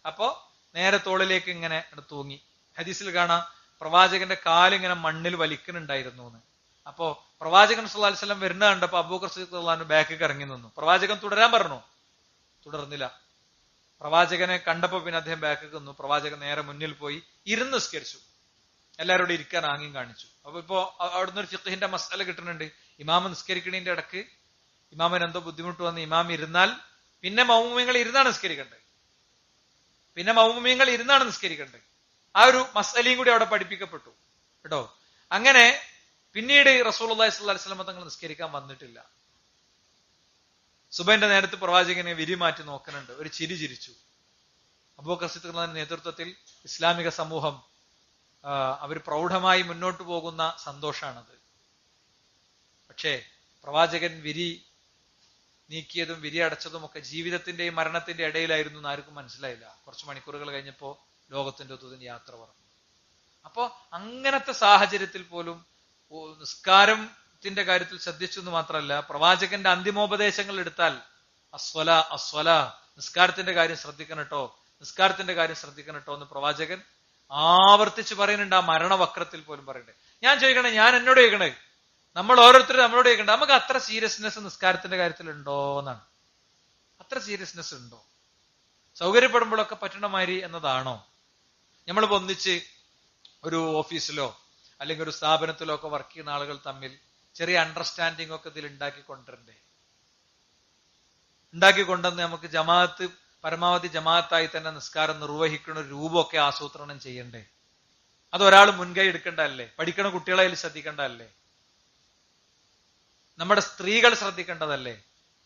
അപ്പോ നേരെ തോളിലേക്ക് ഇങ്ങനെ തൂങ്ങി. ഹദീസിൽ കാണാം പ്രവാചകന്റെ കാലിങ്ങനെ മണ്ണിൽ വലിക്കുന്നുണ്ടായിരുന്നു എന്ന്. അപ്പോ പ്രവാചകൻ സ്വല്ലല്ലാഹു അലൈഹി വസല്ലം വരുന്ന കണ്ടപ്പോ അബൂബക്കർ സിദ്ദീഖ് റളിയല്ലാഹു അൻഹു ബാക്കിൽ ഇറങ്ങി നിന്നു. പ്രവാചകൻ തുടരാൻ പറഞ്ഞു, തുടർന്നില്ല. പ്രവാചകനെ കണ്ടപ്പോ പിന്നെ അദ്ദേഹം ബാക്കിൽ നിന്നു. പ്രവാചകൻ നേരെ മുന്നിൽ പോയി ഇരുന്ന് നിസ്കരിച്ചു. എല്ലാവരോടും ഇരിക്കാൻ ആംഗ്യം കാണിച്ചു. അപ്പൊ ഇപ്പോ അവിടുന്ന് ഒരു ഫിഖ്ഹിന്റെ മസ്അല കിട്ടുന്നുണ്ട്. ഇമാമ നിസ്കരിക്കണതിന്റെ ഇടക്ക് ഇമാമിന് എന്തോ ബുദ്ധിമുട്ട് വന്ന് ഇമാം ഇരുന്നാൽ പിന്നെ മൗമുമീങ്ങൾ ഇരുന്നാണ് നിസ്കരിക്കേണ്ടത്. ആ ഒരു മസ്അലയും കൂടി അവിടെ പഠിപ്പിക്കപ്പെട്ടു കേട്ടോ. അങ്ങനെ പിന്നീട് റസൂലുള്ളാഹി സ്വല്ലല്ലാഹു അലൈഹി വസല്ലം തങ്ങൾ നിസ്കരിക്കാൻ വന്നിട്ടില്ല. സുബഹിന്റെ നേരത്ത് പ്രവാചകനെ വിരി മാറ്റി നോക്കുന്നുണ്ട്. ഒരു ചിരി ചിരിച്ചു. അബൂബക്കർ സിദ്ദീഖ് റളിയല്ലാഹുവിന്റെ നേതൃത്വത്തിൽ ഇസ്ലാമിക സമൂഹം അവർ പ്രൗഢമായി മുന്നോട്ട് പോകുന്ന സന്തോഷാണത്. പക്ഷേ പ്രവാചകൻ വിരി നീക്കിയതും വിരി അടച്ചതും ഒക്കെ ജീവിതത്തിന്റെയും മരണത്തിന്റെ ഇടയിലായിരുന്നു എന്ന് ആർക്കും മനസ്സിലായില്ല. കുറച്ച് മണിക്കൂറുകൾ കഴിഞ്ഞപ്പോ ലോകത്തിന്റെ ഒത്തുതിന് യാത്ര പറഞ്ഞു. അപ്പോ അങ്ങനത്തെ സാഹചര്യത്തിൽ പോലും നിസ്കാരത്തിന്റെ കാര്യത്തിൽ ശ്രദ്ധിച്ചു എന്ന് മാത്രമല്ല, പ്രവാചകന്റെ അന്തിമോപദേശങ്ങൾ എടുത്താൽ അസ്വല നിസ്കാരത്തിന്റെ കാര്യം ശ്രദ്ധിക്കണം കേട്ടോ എന്ന് പ്രവാചകൻ ആവർത്തിച്ച് പറയുന്നുണ്ട്. ആ മരണവക്രത്തിൽ പോലും പറയുന്നുണ്ട്. ഞാൻ ചോദിക്കണേ, ഞാൻ എന്നോട് ചോദിക്കണേ, നമ്മൾ ഓരോരുത്തരും നമ്മളോട് ചോദിക്കണ്ടേ, നമുക്ക് അത്ര സീരിയസ്നെസ് നിസ്കാരത്തിന്റെ കാര്യത്തിൽ ഉണ്ടോ എന്നാണ്. അത്ര സീരിയസ്നെസ് ഉണ്ടോ? സൗകര്യപ്പെടുമ്പോഴൊക്കെ പറ്റണമാതിരി എന്നതാണോ? നമ്മളിപ്പോ ഒന്നിച്ച് ഒരു ഓഫീസിലോ അല്ലെങ്കിൽ ഒരു സ്ഥാപനത്തിലോ ഒക്കെ വർക്ക് ചെയ്യുന്ന ആളുകൾ തമ്മിൽ ചെറിയ അണ്ടർസ്റ്റാൻഡിംഗ് ഒക്കെ ഇതിൽ ഉണ്ടാക്കിക്കൊണ്ടിരണ്ടേ? ഉണ്ടാക്കിക്കൊണ്ടെന്ന് നമുക്ക് ജമാഅത്ത് പരമാവധി ജമാഅത്തായി തന്നെ നിസ്കാരം നിർവഹിക്കുന്ന ഒരു രൂപമൊക്കെ ആസൂത്രണം ചെയ്യണ്ടേ? അതൊരാൾ മുൻകൈ എടുക്കേണ്ടതല്ലേ? പഠിക്കണ കുട്ടികളെ അതിൽ ശ്രദ്ധിക്കേണ്ടതല്ലേ? നമ്മുടെ സ്ത്രീകൾ ശ്രദ്ധിക്കേണ്ടതല്ലേ?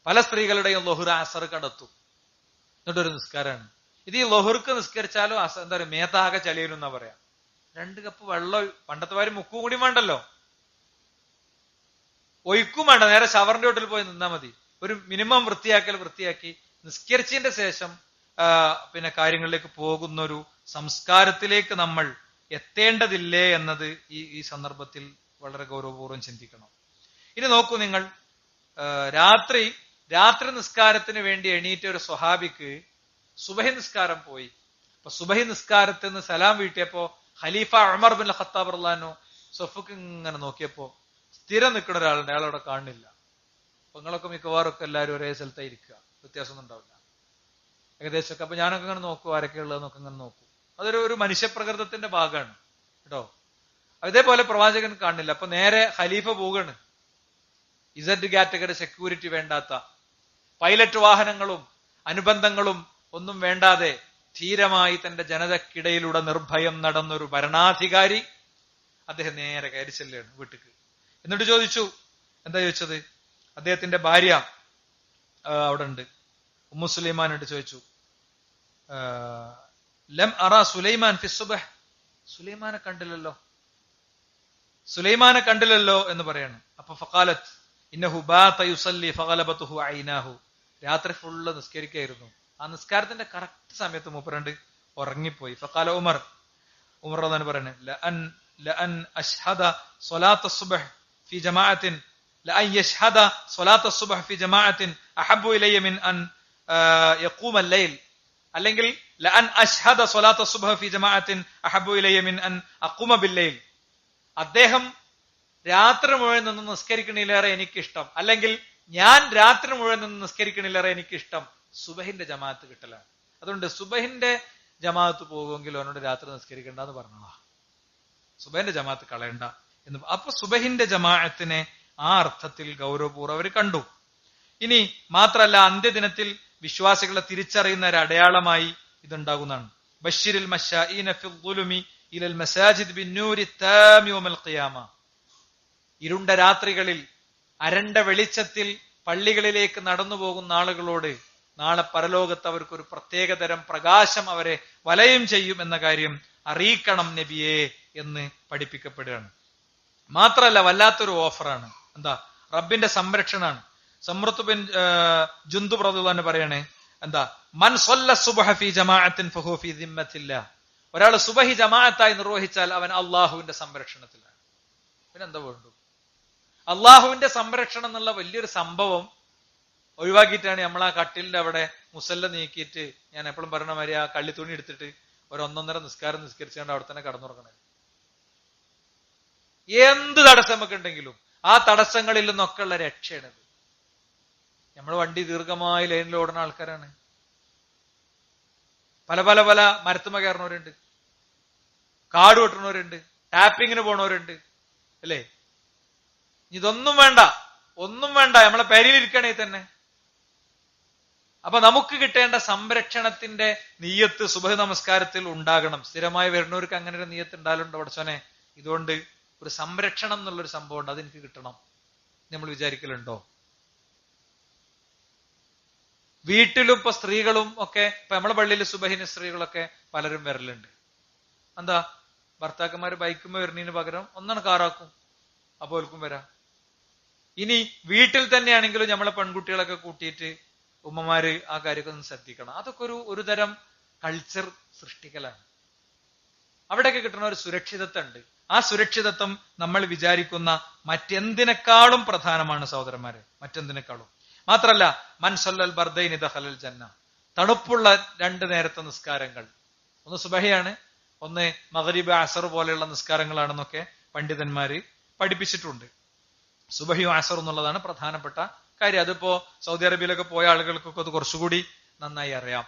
പല സ്ത്രീകളുടെയും ലൊഹുർ അസർ കടത്തും, എന്നിട്ടൊരു നിസ്കാരമാണ് ഇത്. ഈ ലൊഹുർക്ക് നിസ്കരിച്ചാലും എന്താ പറയുക, മേത്താകെ ചളിയലും എന്നാ പറയാ. 2 കപ്പ് വെള്ളം, പണ്ടത്തെ വാരി മുക്കും കൂടി വേണ്ടല്ലോ, ഒഴിക്കും വേണ്ട, നേരെ ഷവറിന്റെ വീട്ടിൽ പോയി നിന്നാ മതി. ഒരു മിനിമം വൃത്തിയാക്കി നിസ്കരിച്ചതിന്റെ ശേഷം പിന്നെ കാര്യങ്ങളിലേക്ക് പോകുന്ന ഒരു സംസ്കാരത്തിലേക്ക് നമ്മൾ എത്തേണ്ടതില്ലേ എന്നത് ഈ സന്ദർഭത്തിൽ വളരെ ഗൗരവപൂർവ്വം ചിന്തിക്കണം. ഇനി നോക്കൂ നിങ്ങൾ, രാത്രി നിസ്കാരത്തിന് വേണ്ടി എണീറ്റ ഒരു സ്വഹാബിക്ക് സുബഹി നിസ്കാരം പോയി. അപ്പൊ സുബഹി നിസ്കാരത്തിൽ നിന്ന് സലാം വീട്ടിയപ്പോ ഖലീഫ ഉമർ ബിൻ ഖത്താബ് റളിയല്ലാഹു സൊഫക്ക് ഇങ്ങനെ നോക്കിയപ്പോ സ്ഥിരം നിൽക്കുന്ന ഒരാളുണ്ട്, അയാളവിടെ കാണുന്നില്ല. അപ്പൊ നിങ്ങളൊക്കെ മിക്കവാറും ഒക്കെ എല്ലാവരും ഒരേ സ്ഥലത്തായി ഇരിക്കുക, വ്യത്യാസമൊന്നും ഉണ്ടാവില്ല ഏകദേശമൊക്കെ. അപ്പൊ ഞാനൊക്കെ ഇങ്ങനെ നോക്കൂ, ആരൊക്കെ ഉള്ളതെന്നൊക്കെ ഇങ്ങനെ നോക്കൂ. അതൊരു മനുഷ്യപ്രകൃതത്തിന്റെ ഭാഗമാണ് കേട്ടോ. അതേപോലെ പ്രവാചകൻ കാണുന്നില്ല. അപ്പൊ നേരെ ഖലീഫ പോവുകയാണ്. ഇസഡ് കാറ്റഗറി സെക്യൂരിറ്റി വേണ്ടാത്ത, പൈലറ്റ് വാഹനങ്ങളും അനുബന്ധങ്ങളും ഒന്നും വേണ്ടാതെ ധീരമായി തന്റെ ജനതക്കിടയിലൂടെ നിർഭയം നടന്നൊരു ഭരണാധികാരി അദ്ദേഹം നേരെ കയറി ചെല്ലുകയാണ് വീട്ടിക്ക്. എന്നിട്ട് ചോദിച്ചു, എന്താ ചോദിച്ചത്? അദ്ദേഹത്തിന്റെ ഭാര്യ അവിടെ ഉണ്ട്, ഉമ്മു സുലൈമാനോട് ചോദിച്ചു, ലം അറ സുലൈമാൻ ഫി സുബ്ഹ്, സുലൈമാനെ കണ്ടില്ലല്ലോ എന്ന് പറയാണ്. അപ്പൊ ഫഖാലത്ത് ഇന്നഹു ബാത യുസല്ലി ഫഗലബതുഹു ഐനാഹു, രാത്രി ഫുള്ള് നിസ്കരിക്കായിരുന്നു. ആ നിസ്കാരത്തിന്റെ കറക്റ്റ് സമയത്ത് മൂപ്പരണ്ട് ഉറങ്ങിപ്പോയി. ഫഖാല ഉമർ റളിയല്ലാഹു പറയാണ്, ലഅൻ അശ്ഹദ സ്വലാത്ത സുബ്ഹ് ഫി ജമാഅത്തിൻ ലഅൻ യശ്ഹദ സ്വലാത്ത സുബ്ഹ് ഫി ജമാഅത്തിൻ അഹബ്ബു ഇലയ്യ മിൻ അൻ യഖൂമ അൽ-ലൈൽ, അല്ലെങ്കിൽ ലഅൻ അശ്ഹദ സ്വലാത്ത സുബ്ഹ് ഫി ജമാഅത്തിൻ അഹബ്ബു ഇലയ്യ മിൻ അൻ അഖൂമ ബിൽ-ലൈൽ. അദ്ദേഹം രാത്രി മുഴുവൻ നിന്ന് നിസ്കരിക്കണിലേറെ എനിക്കിഷ്ടം, അല്ലെങ്കിൽ ഞാൻ രാത്രി മുഴുവൻ നിന്ന് നിസ്കരിക്കണിലേറെ എനിക്കിഷ്ടം സുബഹിന്റെ ജമാഅത്ത് കിട്ടലാണ്. അതുകൊണ്ട് സുബഹിന്റെ ജമാഅത്ത് പോകുമെങ്കിൽ അവനോട് രാത്രി നിസ്കരിക്കണ്ട എന്ന് പറഞ്ഞതാ, സുബഹിന്റെ ജമാഅത്ത് കളയണ്ട എന്ന്. അപ്പൊ സുബഹിന്റെ ജമാഅത്തിനെ ആ അർത്ഥത്തിൽ ഗൗരവപൂർവ്വം അവർ കണ്ടു. ഇനി മാത്രല്ല, അന്ത്യദിനത്തിൽ വിശ്വാസികളെ തിരിച്ചറിയുന്ന ഒരു അടയാളമായി ഇതുണ്ടാകുന്നതാണ്. ബശ്ശിരിൽ മശാഇന ഫിൽ ദുലുമി ഇലൽ മസാജിദ് ബിന്നൂരി താമി യൗമൽ ഖിയാമ. ഇരുണ്ട രാത്രികളിൽ അരണ്ട വെളിച്ചത്തിൽ പള്ളികളിലേക്ക് നടന്നു പോകുന്ന ആളുകളോട് നാളെ പരലോകത്ത് അവർക്കൊരു പ്രത്യേകതരം പ്രകാശം അവരെ വലയം ചെയ്യും എന്ന കാര്യം അറിയിക്കണം നബിയെ എന്ന് പഠിപ്പിക്കപ്പെടുകയാണ്. മാത്രല്ല, വല്ലാത്തൊരു ഓഫറാണ്. എന്താ? റബ്ബിന്റെ സംരക്ഷണാണ്. സമ്രത്ത് ബിൻ ജുന്ദുബ് റളിയല്ലാഹു അൻഹു പറയണേ, എന്താ, മൻ സ്വല്ല സുബ്ഹ ഫീ ജമാഅത്തിൻ ഫഹു ഫീ ദിമ്മത്തില്ലാ. ഒരാൾ സുബഹി ജമാഅത്തായി നിർവഹിച്ചാൽ അവൻ അള്ളാഹുവിന്റെ സംരക്ഷണത്തിലാണ്. പിന്നെന്താ വേണ്ടു? അള്ളാഹുവിന്റെ സംരക്ഷണം എന്നുള്ള വലിയൊരു സംഭവം ഒഴിവാക്കിയിട്ടാണ് നമ്മൾ ആ കട്ടിലിന്റെ അവിടെ മുസല്ല നീക്കിയിട്ട്, ഞാൻ എപ്പോഴും പറയുന്ന മാതിരി ആ കള്ളിത്തുണി എടുത്തിട്ട് ഒരു 1.5 നിസ്കാരം നിസ്കരിച്ചുകൊണ്ട് അവിടെ തന്നെ കടന്നുറങ്ങണേ. എന്ത് തടസ്സം നമുക്ക് ഉണ്ടെങ്കിലും ആ തടസ്സങ്ങളിൽ നിന്നൊക്കെ ഉള്ള രക്ഷയാണിത്. നമ്മൾ വണ്ടി ദീർഘമായി ലൈനിൽ ഓടുന്ന ആൾക്കാരാണ്. പല മരത്തുമ കയറുന്നവരുണ്ട്, കാട് വെട്ടുന്നവരുണ്ട്, ടാപ്പിങ്ങിന് പോണവരുണ്ട്, അല്ലേ? ഇതൊന്നും വേണ്ട, ഒന്നും വേണ്ട, നമ്മളെ പേരിലിരിക്കണേ തന്നെ. അപ്പൊ നമുക്ക് കിട്ടേണ്ട സംരക്ഷണത്തിന്റെ നീയത്ത് സുബഹ് നമസ്കാരത്തിൽ ഉണ്ടാകണം. സ്ഥിരമായി വരുന്നവർക്ക് അങ്ങനെ ഒരു നീയത്ത് ഉണ്ടാകലുണ്ട്. പഠിച്ചോനെ, ഇതുകൊണ്ട് ഒരു സംരക്ഷണം എന്നുള്ളൊരു സംഭവം ഉണ്ട്, അതെനിക്ക് കിട്ടണം നമ്മൾ വിചാരിക്കലുണ്ടോ? വീട്ടിലും ഇപ്പൊ സ്ത്രീകളും ഒക്കെ, ഇപ്പൊ നമ്മളെ പള്ളിയിൽ സുബഹിന് സ്ത്രീകളൊക്കെ പലരും വരലുണ്ട്. എന്താ? ഭർത്താക്കന്മാര് ബൈക്കുമ്പോ വരുന്നതിന് പകരം ഒന്നാണ് കാറാക്കും, അപ്പൊ ഓൽക്കും വരാം. ഇനി വീട്ടിൽ തന്നെയാണെങ്കിലും നമ്മളെ പെൺകുട്ടികളൊക്കെ കൂട്ടിയിട്ട് ഉമ്മമാര് ആ കാര്യമൊക്കെ ഒന്ന് ശ്രദ്ധിക്കണം. അതൊക്കെ ഒരു തരം കൾച്ചർ സൃഷ്ടിക്കലാണ്. അവിടെയൊക്കെ കിട്ടുന്ന ഒരു സുരക്ഷിതത്വം ഉണ്ട്. ആ സുരക്ഷിതത്വം നമ്മൾ വിചാരിക്കുന്ന മറ്റെന്തിനേക്കാളും പ്രധാനമാണ് സഹോദരന്മാരെ, മറ്റെന്തിനേക്കാളും. മാത്രല്ല, മൻ സല്ലൽ ബർദൈനി ദഖലൽ ജന്ന. തണുപ്പുള്ള 2 നേരത്തെ നിസ്കാരങ്ങൾ, ഒന്ന് സുബഹിയാണ്, ഒന്ന് മഗ്രിബ് അസർ പോലെയുള്ള നിസ്കാരങ്ങളാണെന്നൊക്കെ പണ്ഡിതന്മാര് പഠിപ്പിച്ചിട്ടുണ്ട്. സുബഹിയും അസർ എന്നുള്ളതാണ് പ്രധാനപ്പെട്ട കാര്യം. അതിപ്പോ സൗദി അറേബ്യയിലൊക്കെ പോയ ആളുകൾക്കൊക്കെ അത് കുറച്ചുകൂടി നന്നായി അറിയാം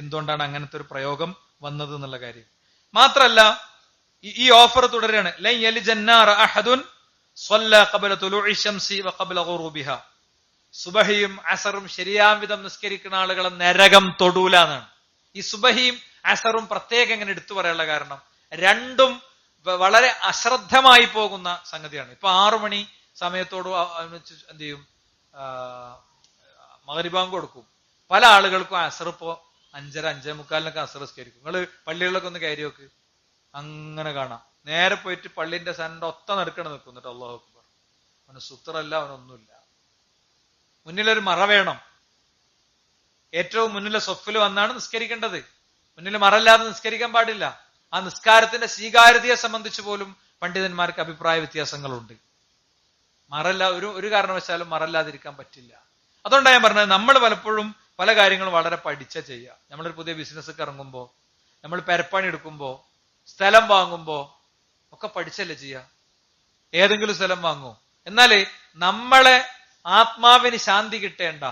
എന്തുകൊണ്ടാണ് അങ്ങനത്തെ ഒരു പ്രയോഗം വന്നത് എന്നുള്ള കാര്യം. മാത്രല്ല, ഈ ഓഫർ തുടരുകയാണ്. ലൻ യലിജന്നാറ അഹദുൻ സ്വല്ല ഖബല തുലൂഇ ശംസി വ ഖബല ഗുറൂബിഹാ. സുബഹിയും അസറും ശരിയാം വിധം നിസ്കരിക്കുന്ന ആളുകളെ നരകം തൊടൂല എന്നാണ്. ഈ സുബഹിയും അസറും പ്രത്യേകം എങ്ങനെ എടുത്തു പറയാനുള്ള കാരണം, രണ്ടും വളരെ അശ്രദ്ധമായി പോകുന്ന സംഗതിയാണ്. ഇപ്പൊ 6 മണി സമയത്തോട് എന്ത് ചെയ്യും, മഗ്‌രിബാങ്ക് കൊടുക്കും. പല ആളുകൾക്കും അസർ ഇപ്പോ 5:30, 5:45 അസർ നിസ്കരിക്കും. നിങ്ങൾ പള്ളികളിലൊക്കെ ഒന്ന് കയറി നോക്ക്, അങ്ങനെ കാണാം. നേരെ പോയിട്ട് പള്ളിന്റെ സന്റെ ഒത്ത നടുക്കണം നിൽക്കും. എന്നിട്ട് അല്ലാഹു അക്ബർ, അവന് സുത്രല്ല, അവനൊന്നുമില്ല. മുന്നിലൊരു മറ വേണം. ഏറ്റവും മുന്നിലെ സൊഫിൽ വന്നാണ് നിസ്കരിക്കേണ്ടത്. മുന്നിൽ മറല്ലാതെ നിസ്കരിക്കാൻ പാടില്ല. ആ നിസ്കാരത്തിന്റെ സ്വീകാര്യതയെ സംബന്ധിച്ച് പോലും പണ്ഡിതന്മാർക്ക് അഭിപ്രായ വ്യത്യാസങ്ങളുണ്ട്. മറല്ല, ഒരു കാരണവശാലും മറല്ലാതിരിക്കാൻ പറ്റില്ല. അതുകൊണ്ടാണ് ഞാൻ പറഞ്ഞത്, നമ്മൾ പലപ്പോഴും പല കാര്യങ്ങളും വളരെ പഠിച്ച ചെയ്യുക. നമ്മളൊരു പുതിയ ബിസിനസ് ഇറങ്ങുമ്പോ, നമ്മൾ പെരപ്പണി എടുക്കുമ്പോ, സ്ഥലം വാങ്ങുമ്പോ ഒക്കെ പഠിച്ചല്ലേ ചെയ്യുക. ഏതെങ്കിലും സ്ഥലം വാങ്ങൂ, എന്നാല് നമ്മളെ ആത്മാവിന് ശാന്തി കിട്ടേണ്ട,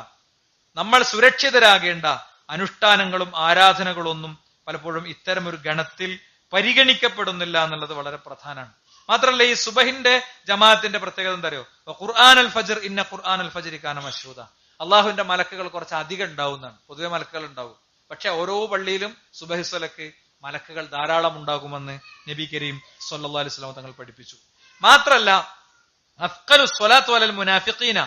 നമ്മൾ സുരക്ഷിതരാകേണ്ട അനുഷ്ഠാനങ്ങളും ആരാധനകളൊന്നും പലപ്പോഴും ഇത്തരമൊരു ഗണത്തിൽ പരിഗണിക്കപ്പെടുന്നില്ല എന്നുള്ളത് വളരെ പ്രധാനമാണ്. മാത്രമല്ല, ഈ സുബഹിന്റെ ജമാഅത്തിന്റെ പ്രത്യേകത എന്താ അറിയോ? ഖുർആൻ അൽ ഫജ്ർ, ഇന്ന ഖുർആൻ അൽ ഫജ്രി കാന മശ്ഹൂദ. അള്ളാഹുവിന്റെ മലക്കുകൾ കുറച്ച് അധികം ഉണ്ടാവുന്നതാണ്. പൊതുവെ മലക്കുകൾ ഉണ്ടാവും, പക്ഷെ ഓരോ പള്ളിയിലും സുബഹി സ്വലക്ക് മലക്കുകൾ ധാരാളം ഉണ്ടാകുമെന്ന് നബി കരീം സല്ലല്ലാഹു അലൈഹി വസല്ലം തങ്ങൾ പഠിപ്പിച്ചു. മാത്രല്ല, അഫ്ഖലു സ്വലാത്തു അലൽ മുനാഫിഖീന,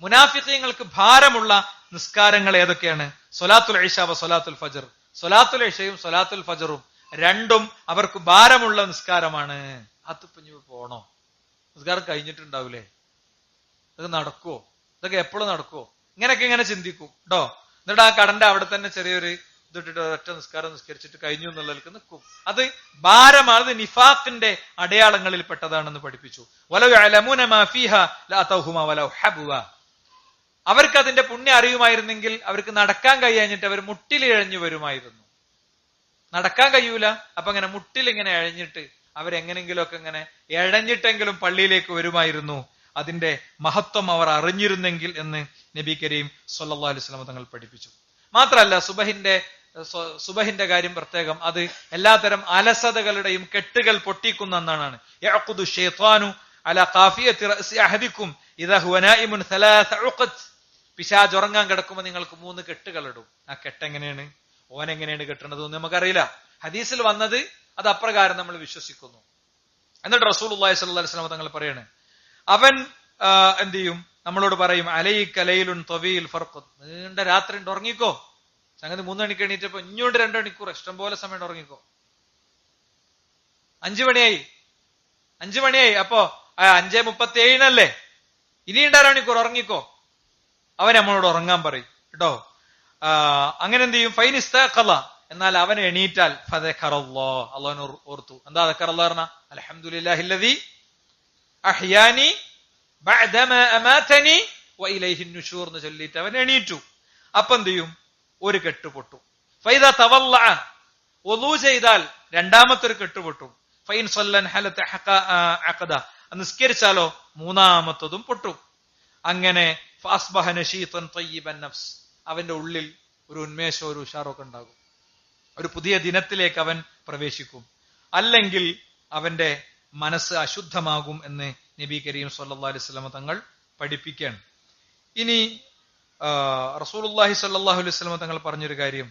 മുനാഫിഖീങ്ങൾക്ക് ഭാരമുള്ള നിസ്കാരങ്ങൾ ഏതൊക്കെയാണ്? സ്വലാത്തുൽ ഇശ വ സ്വലാത്തുൽ ഫജ്ർ. സ്വലാത്തുൽ ഇശയും സ്വലാത്തുൽ ഫജ്റും രണ്ടും അവർക്ക് ഭാരമുള്ള നിസ്കാരമാണ്. അതിപ്പഞ്ഞു പോണോ? നിസ്കാരം കഴിഞ്ഞിട്ടുണ്ടാവൂലേ? ഇതൊക്കെ നടക്കുവോ? ഇതൊക്കെ എപ്പോഴും നടക്കുവോ? ഇങ്ങനെയൊക്കെ ഇങ്ങനെ ചിന്തിക്കും കേട്ടോ. എന്നിട്ട് ആ കടന്റെ അവിടെ തന്നെ ചെറിയൊരു ഇതിട്ടിട്ട് ഒറ്റ നിസ്കാരം നിസ്കരിച്ചിട്ട് കഴിഞ്ഞു എന്നുള്ളതിലേക്ക് നിൽക്കും. അത് ഭാരമാണ്. അത് നിഫാഖിന്റെ അടയാളങ്ങളിൽ പെട്ടതാണെന്ന് പഠിപ്പിച്ചു. വലൗ യഅലമൂന മാ ഫീഹാ ലഅതൗഹുമാ വലൗ ഹബ്വ. അവർക്ക് അതിന്റെ പുണ്യം അറിയുമായിരുന്നെങ്കിൽ അവർക്ക് നടക്കാൻ കഴിയാഞ്ഞിട്ട് അവർ മുട്ടിൽ ഇഴഞ്ഞു വരുമായിരുന്നു. നടക്കാൻ കഴിയൂല, അപ്പൊ അങ്ങനെ മുട്ടിൽ ഇങ്ങനെ ഇഴഞ്ഞിട്ട് അവരെങ്ങനെങ്കിലുമൊക്കെ ഇങ്ങനെ ഇഴഞ്ഞിട്ടെങ്കിലും പള്ളിയിലേക്ക് വരുമായിരുന്നു. അതിന്റെ മഹത്വം അവർ അറിഞ്ഞിരുന്നെങ്കിൽ എന്ന് നബി കരീം സല്ലല്ലാഹു അലൈഹി വസല്ലം തങ്ങൾ പഠിപ്പിച്ചു. മാത്രമല്ല, സുബഹിന്റെ കാര്യം പ്രത്യേകം, അത് എല്ലാത്തരം അലസതകളുടെയും കെട്ടുകൾ പൊട്ടിക്കുന്ന ഒന്നാണ്. യഅഖുദു ശൈത്വാനു അലാ ഖാഫിയത്തി റഅസി അഹദികും ഇദാ ഹുവ നായിമുൻ സലാസ ഉഖദ്. പിശാച് ഉറങ്ങാൻ കിടക്കുമ്പോൾ നിങ്ങൾക്ക് 3 കെട്ടുകൾ ഇടും. ആ കെട്ടെങ്ങനെയാണ്, ഓനെങ്ങനെയാണ് കെട്ടണത് എന്ന് നമുക്കറിയില്ല. ഹദീസിൽ വന്നത് അത് അപ്രകാരം നമ്മൾ വിശ്വസിക്കുന്നു. എന്നിട്ട് റസൂലുള്ളാഹി സ്വല്ലല്ലാഹു അലൈഹി വസല്ലം തങ്ങൾ പറയാണ്, അവൻ എന്ത് ചെയ്യും? നമ്മളോട് പറയും, അലൈക ലൈലുൻ തവീൽ ഫർഖദ്, നീണ്ട രാത്രി ഉണ്ട്, ഉറങ്ങിക്കോ. സംഗതി 3 മണിക്ക് എണീറ്റപ്പോ ഇഞ്ഞോട്ട് 2 മണിക്കൂർ ഇഷ്ടം പോലെ സമയം ഉറങ്ങിക്കോ. 5 മണിയായി, അപ്പോ 5:37 ഇനിയുണ്ട് 1 മണിക്കൂർ, ഉറങ്ങിക്കോ. അവൻ നമ്മളോട് ഉറങ്ങാൻ പറയും കേട്ടോ. അങ്ങനെ എന്ത് ചെയ്യും? ഫൈൻ ഇസ്തഖല, എന്നാൽ അവൻ എണീറ്റാൽ ഫദക്കറല്ലാഹ്, അല്ലാഹുവിനെ ഓർത്തു. എന്താ ദക്കറല്ലാഹ് പറഞ്ഞ? അൽഹംദുലില്ലാഹില്ലദീ അഹ്യാനി ബഅദമാ അമാതനി വഇലൈഹിൻ നുശൂർ എന്ന് ചൊല്ലിയിട്ട് അവൻ എണീറ്റു. അപ്പൊ എന്ത് ചെയ്യും? 1 കെട്ട് പൊട്ടും. ഫൈദ തവല്ലഅ, വുളൂ ചെയ്താൽ 2ാമത്തെ കെട്ട് പൊട്ടും. ഫൈൻ സല്ലൻ ഹലത അഖദ, നിസ്കരിച്ചാലോ 3ാമത്തതും പൊട്ടും. അങ്ങനെ ഫഅസ്ബഹ നശീതൻ തയ്യിബൻ നഫ്സ്, അവന്റെ ഉള്ളിൽ ഒരു ഉന്മേഷവും ഒരു ഉഷാറൊക്കെ ഉണ്ടാകും. ഒരു പുതിയ ദിനത്തിലേക്ക് അവൻ പ്രവേശിക്കും. അല്ലെങ്കിൽ അവന്റെ മനസ്സ് അശുദ്ധമാകും എന്ന് നബി കരീം സല്ലല്ലാഹു അലൈഹി വസല്ലം തങ്ങൾ പഠിപ്പിക്കുകയാണ്. ഇനി റസൂലുള്ളാഹി സ്വല്ലല്ലാഹു അലൈഹി വസല്ലം തങ്ങൾ പറഞ്ഞൊരു കാര്യം,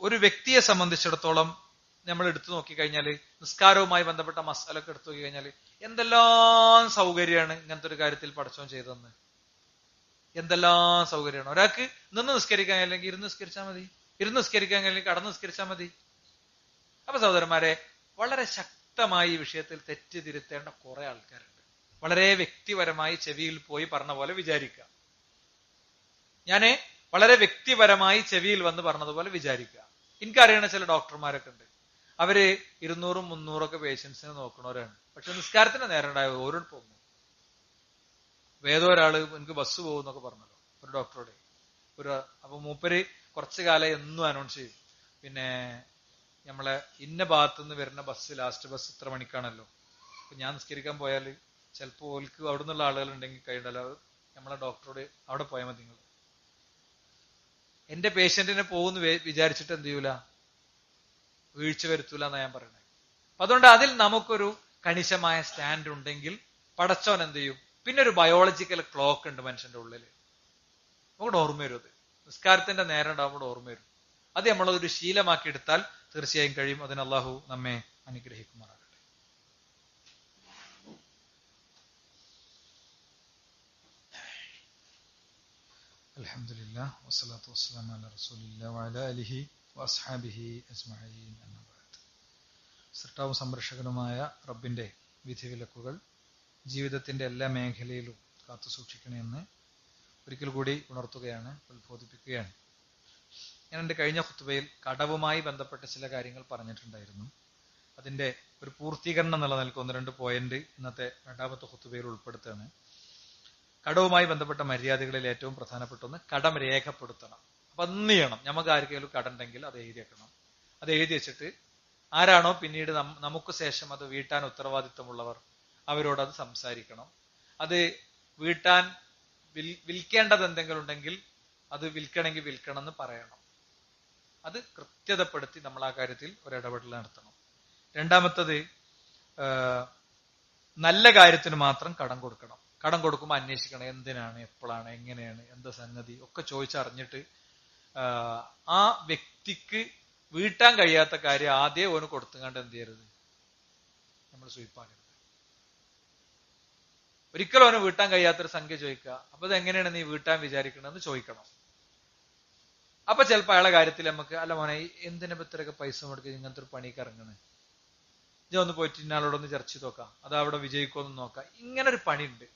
ഒരു വ്യക്തിയെ സംബന്ധിച്ചിടത്തോളം നമ്മൾ എടുത്തു നോക്കിക്കഴിഞ്ഞാൽ, നിസ്കാരവുമായി ബന്ധപ്പെട്ട മസാലൊക്കെ എടുത്തു നോക്കിക്കഴിഞ്ഞാൽ എന്തെല്ലാം സൗകര്യമാണ് ഇങ്ങനത്തെ ഒരു കാര്യത്തിൽ പടച്ചോൻ ചെയ്തതെന്ന്. എന്തെല്ലാം സൗകര്യമാണ്. ഒരാൾക്ക് നിന്ന് നിസ്കരിക്കാൻ അല്ലെങ്കിൽ ഇരുന്ന് നിസ്കരിച്ചാൽ മതി, ഇരുന്ന് നിസ്കരിക്കാൻ അല്ലെങ്കിൽ കടന്ന് നിസ്കരിച്ചാൽ മതി. അപ്പൊ സഹോദരന്മാരെ, വളരെ ശക്തമായി ഈ വിഷയത്തിൽ തെറ്റ് തിരുത്തേണ്ട കുറെ ആൾക്കാരുണ്ട്. വളരെ വ്യക്തിപരമായി ചെവിയിൽ പോയി പറഞ്ഞ പോലെ വിചാരിക്കുക. ഞാന് വളരെ വ്യക്തിപരമായി ചെവിയിൽ വന്ന് പറഞ്ഞതുപോലെ വിചാരിക്കുക. എനിക്കറിയണ ചില ഡോക്ടർമാരൊക്കെ ഉണ്ട്, അവര് 200, 300 പേഷ്യൻസിനെ നോക്കണവരാണ്. പക്ഷെ നിസ്കാരത്തിന് നേരം ഉണ്ടായ ഓരോ പോകുന്നു. വേദോ ഒരാള് എനിക്ക് ബസ് പോകും എന്നൊക്കെ പറഞ്ഞല്ലോ ഒരു ഡോക്ടറോട്. അപ്പൊ മൂപ്പര് കുറച്ചു കാലം എന്നും അനൗൺസ് ചെയ്യും, പിന്നെ നമ്മളെ ഇന്ന ഭാഗത്തുനിന്ന് വരുന്ന ബസ്, ലാസ്റ്റ് ബസ് ഇത്ര മണിക്കാണല്ലോ. അപ്പൊ ഞാൻ നിസ്കരിക്കാൻ പോയാൽ ചിലപ്പോൾ ഓൽക്ക് അവിടെ നിന്നുള്ള ആളുകൾ ഉണ്ടെങ്കിൽ കഴിയണ്ടല്ലോ, നമ്മളെ ഡോക്ടറോട് അവിടെ പോയാൽ മതി, നിങ്ങൾ എന്റെ പേഷ്യന്റിനെ പോകുന്നു വിചാരിച്ചിട്ട് എന്ത് ചെയ്യൂല, വീഴ്ച വരുത്തൂല എന്നാ ഞാൻ പറയണേ. അതുകൊണ്ട് അതിൽ നമുക്കൊരു കണിശമായ സ്റ്റാൻഡ് ഉണ്ടെങ്കിൽ പടച്ചോൻ എന്ത് ചെയ്യും? പിന്നെ ഒരു ബയോളജിക്കൽ ക്ലോക്ക് ഉണ്ട് മനുഷ്യന്റെ ഉള്ളില്. നമുക്ക് ഓർമ്മ വരും. അത് നിസ്കാരത്തിന്റെ നേരം ഉണ്ടാകുമ്പോൾ ഓർമ്മ വരും. അത് നമ്മളതൊരു ശീലമാക്കി എടുത്താൽ തീർച്ചയായും കഴിയും. അതിന് അള്ളാഹു നമ്മെ അനുഗ്രഹിക്കുമാറാകട്ടെ. അൽഹംദുലില്ലാഹ് വസ്സലാത്തു വസ്സലാമു അലാ റസൂലില്ലാഹി വഅലാ ആലിഹി വഅസ്ഹാബിഹി അജ്മഈൻ. അമ്മാ ബഅദ്. സൃഷ്ടാവും സംരക്ഷകനുമായ റബ്ബിന്റെ വിധിവിലക്കുകൾ ജീവിതത്തിന്റെ എല്ലാ മേഖലയിലും കാത്തു സൂക്ഷിക്കണമെന്ന് ഒരിക്കൽ കൂടി ഉണർത്തുകയാണ്, ഉത്ബോധിപ്പിക്കുകയാണ്. ഞാൻ എൻ്റെ കഴിഞ്ഞ ഖുത്ബയിൽ കടവുമായി ബന്ധപ്പെട്ട ചില കാര്യങ്ങൾ പറഞ്ഞിട്ടുണ്ടായിരുന്നു. അതിന്റെ ഒരു പൂർത്തീകരണം എന്നുള്ള നിലക്ക് 1-2 പോയിന്റ് ഇന്നത്തെ രണ്ടാമത്തെ ഖുത്ബയിൽ ഉൾപ്പെടുത്തുകയാണ്. കടവുമായി ബന്ധപ്പെട്ട മര്യാദകളിൽ ഏറ്റവും പ്രധാനപ്പെട്ട ഒന്ന് കടം രേഖപ്പെടുത്തണം. അപ്പൊ അന്ന് ചെയ്യണം. നമുക്ക് ആർക്കെങ്കിലും കടമുണ്ടെങ്കിൽ അത് എഴുതി വെക്കണം. അത് എഴുതി വെച്ചിട്ട് ആരാണോ പിന്നീട് നമുക്ക് ശേഷം അത് വീട്ടാൻ ഉത്തരവാദിത്വമുള്ളവർ അവരോട് അത് സംസാരിക്കണം. അത് വീട്ടാൻ വിൽക്കേണ്ടത് എന്തെങ്കിലും ഉണ്ടെങ്കിൽ അത് വിൽക്കണമെങ്കിൽ വിൽക്കണം എന്ന് പറയണം. അത് കൃത്യതപ്പെടുത്തി നമ്മൾ ആ കാര്യത്തിൽ ഒരു ഇടപെടൽ നടത്തണം. രണ്ടാമത്തത്, നല്ല കാര്യത്തിന് മാത്രം കടം കൊടുക്കണം. കടം കൊടുക്കുമ്പോൾ അന്വേഷിക്കണം, എന്തിനാണ്, എപ്പോഴാണ്, എങ്ങനെയാണ്, എന്താ സംഗതി ഒക്കെ ചോദിച്ചറിഞ്ഞിട്ട് ആ വ്യക്തിക്ക് വീട്ടാൻ കഴിയാത്ത കാര്യം ആദ്യം ഓന് കൊടുത്തുകൊണ്ട് എന്ത് ചെയ്യരുത്, നമ്മൾ സ്വീപ്പാക്കരുത്. ഒരിക്കലും അവന് വീട്ടാൻ കഴിയാത്തൊരു സംഖ്യ ചോദിക്കുക. അപ്പൊ ഇത് എങ്ങനെയാണ് നീ വീട്ടാൻ വിചാരിക്കണമെന്ന് ചോദിക്കണം. അപ്പൊ ചിലപ്പോൾ അയാളെ കാര്യത്തിൽ നമുക്ക്, അല്ല മോനെ എന്തിനെ പത്രൊക്കെ പൈസ മുടക്കി ഇങ്ങനത്തെ ഒരു പണിക്ക് ഇറങ്ങണേ, ഞാൻ ഒന്ന് പോയിട്ട് ഇന്നാളോടൊന്ന് ചർച്ച ചെയ്ത് നോക്കാം, അത് അവിടെ വിജയിക്കുമെന്ന് നോക്കാം. ഇങ്ങനെ ഒരു പണിയുണ്ട്.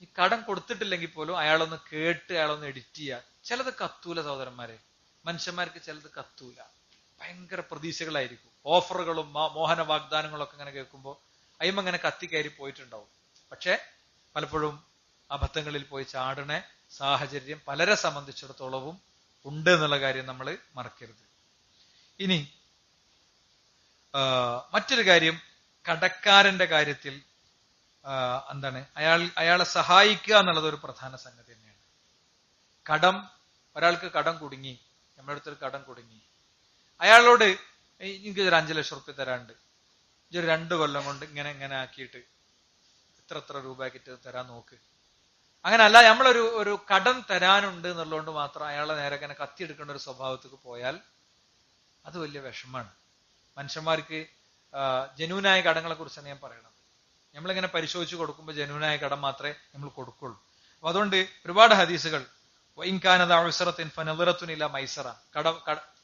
ഈ കടം കൊടുത്തിട്ടില്ലെങ്കിൽ പോലും അയാളൊന്ന് കേട്ട് അയാളൊന്ന് എഡിറ്റ് ചെയ്യുക. ചിലത് കത്തൂല സഹോദരന്മാരെ, മനുഷ്യന്മാർക്ക് ചിലത് കത്തൂല. ഭയങ്കര പ്രതീക്ഷകളായിരിക്കും. ഓഫറുകളും മോഹന വാഗ്ദാനങ്ങളും ഒക്കെ ഇങ്ങനെ കേൾക്കുമ്പോൾ അയ്യം അങ്ങനെ കത്തിക്കയറി പോയിട്ടുണ്ടാവും. പക്ഷെ പലപ്പോഴും അബദ്ധങ്ങളിൽ പോയി ചാടണ സാഹചര്യം പലരെ സംബന്ധിച്ചിടത്തോളവും ഉണ്ട് എന്നുള്ള കാര്യം നമ്മൾ മറക്കരുത്. ഇനി മറ്റൊരു കാര്യം, കടക്കാരന്റെ കാര്യത്തിൽ എന്താണ്, അയാളെ സഹായിക്കുക എന്നുള്ളത് ഒരു പ്രധാന സംഗതി തന്നെയാണ്. ഒരാൾക്ക് കടം കുടുങ്ങി, നമ്മുടെ അടുത്തൊരു കടം കുടുങ്ങി, അയാളോട് എനിക്ക് ഒരു 5 ലക്ഷം റുപ്യ തരാണ്ട്, ഇതൊരു 2 കൊല്ലം കൊണ്ട് ഇങ്ങനെ ആക്കിയിട്ട് ഇത്ര രൂപയാക്കിയിട്ട് തരാൻ നോക്ക്. അങ്ങനെ അല്ല, നമ്മളൊരു കടം തരാനുണ്ട് എന്നുള്ളതുകൊണ്ട് മാത്രം അയാളെ നേരെ ഇങ്ങനെ കത്തിയെടുക്കേണ്ട ഒരു സ്വഭാവത്തേക്ക് പോയാൽ അത് വലിയ വിഷമാണ്. മനുഷ്യന്മാർക്ക് ജനുവിനായ കടങ്ങളെ കുറിച്ചാണ് ഞാൻ പറയണത്. നമ്മളിങ്ങനെ പരിശോധിച്ച് കൊടുക്കുമ്പോൾ ജനുവിനായ കടം മാത്രമേ നമ്മൾ കൊടുക്കുള്ളൂ. അപ്പൊ അതുകൊണ്ട് ഒരുപാട് ഹദീസുകൾ, മൈസറ,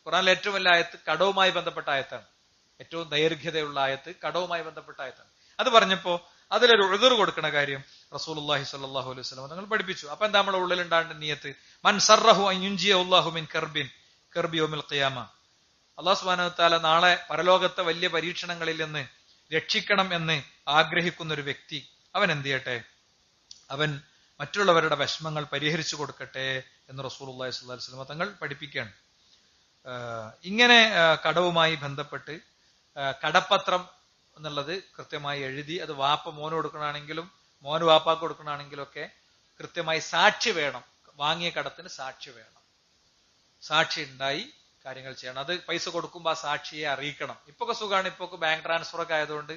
ഖുർആനിലെ ഏറ്റവും വലിയ ആയത്ത് കടവുമായി ബന്ധപ്പെട്ട ആയത്താണ്. ഏറ്റവും ദൈർഘ്യതയുള്ള ആയത്ത് കടവുമായി ബന്ധപ്പെട്ട ആയത്താണ്. അത് പറഞ്ഞപ്പോ അതിലൊരു ഉദ്ർ കൊടുക്കുന്ന കാര്യം റസൂലുള്ളാഹി സ്വല്ലല്ലാഹു അലൈഹി വസല്ലം തങ്ങൾ പഠിപ്പിച്ചു. അപ്പൊ എന്താ നമ്മുടെ ഉള്ളിൽ ഉണ്ടാകേണ്ട നിയത്ത്? മൻ സറഹു അൻ യുൻജിയഹു മിൻ കർബി യൗമിൽ ഖിയാമ. അല്ലാഹു സുബ്ഹാനഹു വ തആല നാളെ പരലോകത്തെ വലിയ പരീക്ഷണങ്ങളിൽ നിന്ന് രക്ഷിക്കണം എന്ന് ആഗ്രഹിക്കുന്ന ഒരു വ്യക്തി അവൻ എന്ത് ചെയ്യട്ടെ? അവൻ മറ്റുള്ളവരുടെ വിഷമങ്ങൾ പരിഹരിച്ചു കൊടുക്കട്ടെ എന്ന് റസൂലുള്ളാഹി സ്വല്ലല്ലാഹു അലൈഹി വസല്ലം തങ്ങൾ പഠിപ്പിക്കുകയാണ്. ഇങ്ങനെ കടവുമായി ബന്ധപ്പെട്ട് കടപ്പത്രം എന്നുള്ളത് കൃത്യമായി എഴുതി, അത് വാപ്പ മോന് കൊടുക്കണമെങ്കിലും മോന് വാപ്പാക്ക് കൊടുക്കണമെങ്കിലും ഒക്കെ കൃത്യമായി സാക്ഷി വേണം. വാങ്ങിയ കടത്തിന് സാക്ഷി വേണം. സാക്ഷി ഉണ്ടായി കാര്യങ്ങൾ ചെയ്യണം. അത് പൈസ കൊടുക്കുമ്പോൾ ആ സാക്ഷിയെ അറിയിക്കണം. ഇപ്പൊക്കെ സുഖമാണ്, ഇപ്പൊക്കെ ബാങ്ക് ട്രാൻസ്ഫർ ഒക്കെ ആയതുകൊണ്ട്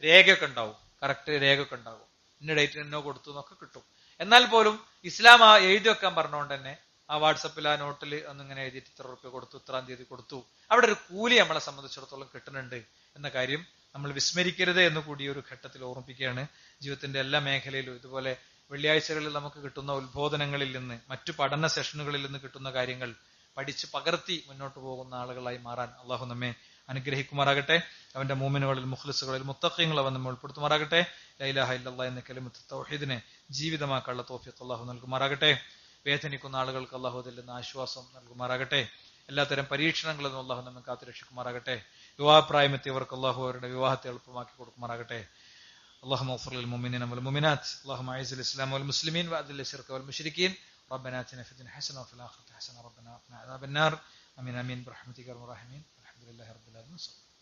രേഖയൊക്കെ ഉണ്ടാവും, കറക്റ്റ് രേഖയൊക്കെ ഉണ്ടാവും, ഇന്ന ഡേറ്റിന് എന്നോ കൊടുത്തു എന്നൊക്കെ കിട്ടും. എന്നാൽ പോലും ഇസ്ലാം ആ എഴുതി വെക്കാൻ പറഞ്ഞുകൊണ്ട് തന്നെ ആ വാട്സപ്പിൽ ആ നോട്ടിൽ ഒന്നിങ്ങനെ എഴുതിയിട്ട് ഇത്ര റുപ്യ കൊടുത്തു, ഇത്രാം തീയതി കൊടുത്തു, അവിടെ ഒരു കൂലി നമ്മളെ സംബന്ധിച്ചിടത്തോളം കിട്ടുന്നുണ്ട് എന്ന കാര്യം നമ്മൾ വിസ്മരിക്കരുത് എന്ന് കൂടി ഒരു ഘട്ടത്തിൽ ഓർമ്മിപ്പിക്കുകയാണ്. ജീവിതത്തിന്റെ എല്ലാ മേഖലയിലും ഇതുപോലെ വെള്ളിയാഴ്ചകളിൽ നമുക്ക് കിട്ടുന്ന ഉത്ബോധനങ്ങളിൽ നിന്ന്, മറ്റു പഠന സെഷനുകളിൽ നിന്ന് കിട്ടുന്ന കാര്യങ്ങൾ പഠിച്ച് പകർത്തി മുന്നോട്ട് പോകുന്ന ആളുകളായി മാറാൻ അള്ളാഹു നമ്മെ അനുഗ്രഹിക്കുമാറാകട്ടെ. അവന്റെ മൂമിനുകളിൽ, മുഖ്ലിസുകളിൽ, മുത്തഖീങ്ങളിൽ അവൻ നമ്മെ ഉൾപ്പെടുത്തുമാറാകട്ടെ. ലാ ഇലാഹ ഇല്ലല്ലാഹ് എന്ന കലിമത്ത് തൗഹീദിനെ ജീവിതമാക്കാനുള്ള തൗഫീഖ് അള്ളാഹു നൽകുമാറാകട്ടെ. വേദനിക്കുന്ന ആളുകൾക്ക് അള്ളാഹു അതിൽ നിന്ന് ആശ്വാസം നൽകുമാറാകട്ടെ. എല്ലാത്തരം പരീക്ഷണങ്ങളിൽ നിന്നും അള്ളാഹു നമ്മെ കാത്തുരക്ഷിക്കുമാറാകട്ടെ. വിവാഹപ്രായമെത്തിയവർക്ക് അള്ളാഹു അവരുടെ വിവാഹത്തെ എളുപ്പമാക്കി കൊടുക്കുമാറാകട്ടെ. اللهم اغفر للمؤمنين والمؤمنات، اللهم اعز الاسلام والمسلمين واذل الشرك والمشركين، ربنا آتنا في الدنيا حسنه وفي الاخره حسنه، ربنا وقنا عذاب النار. امين امين برحمتك يا ارحم الراحمين. الحمد لله رب العالمين.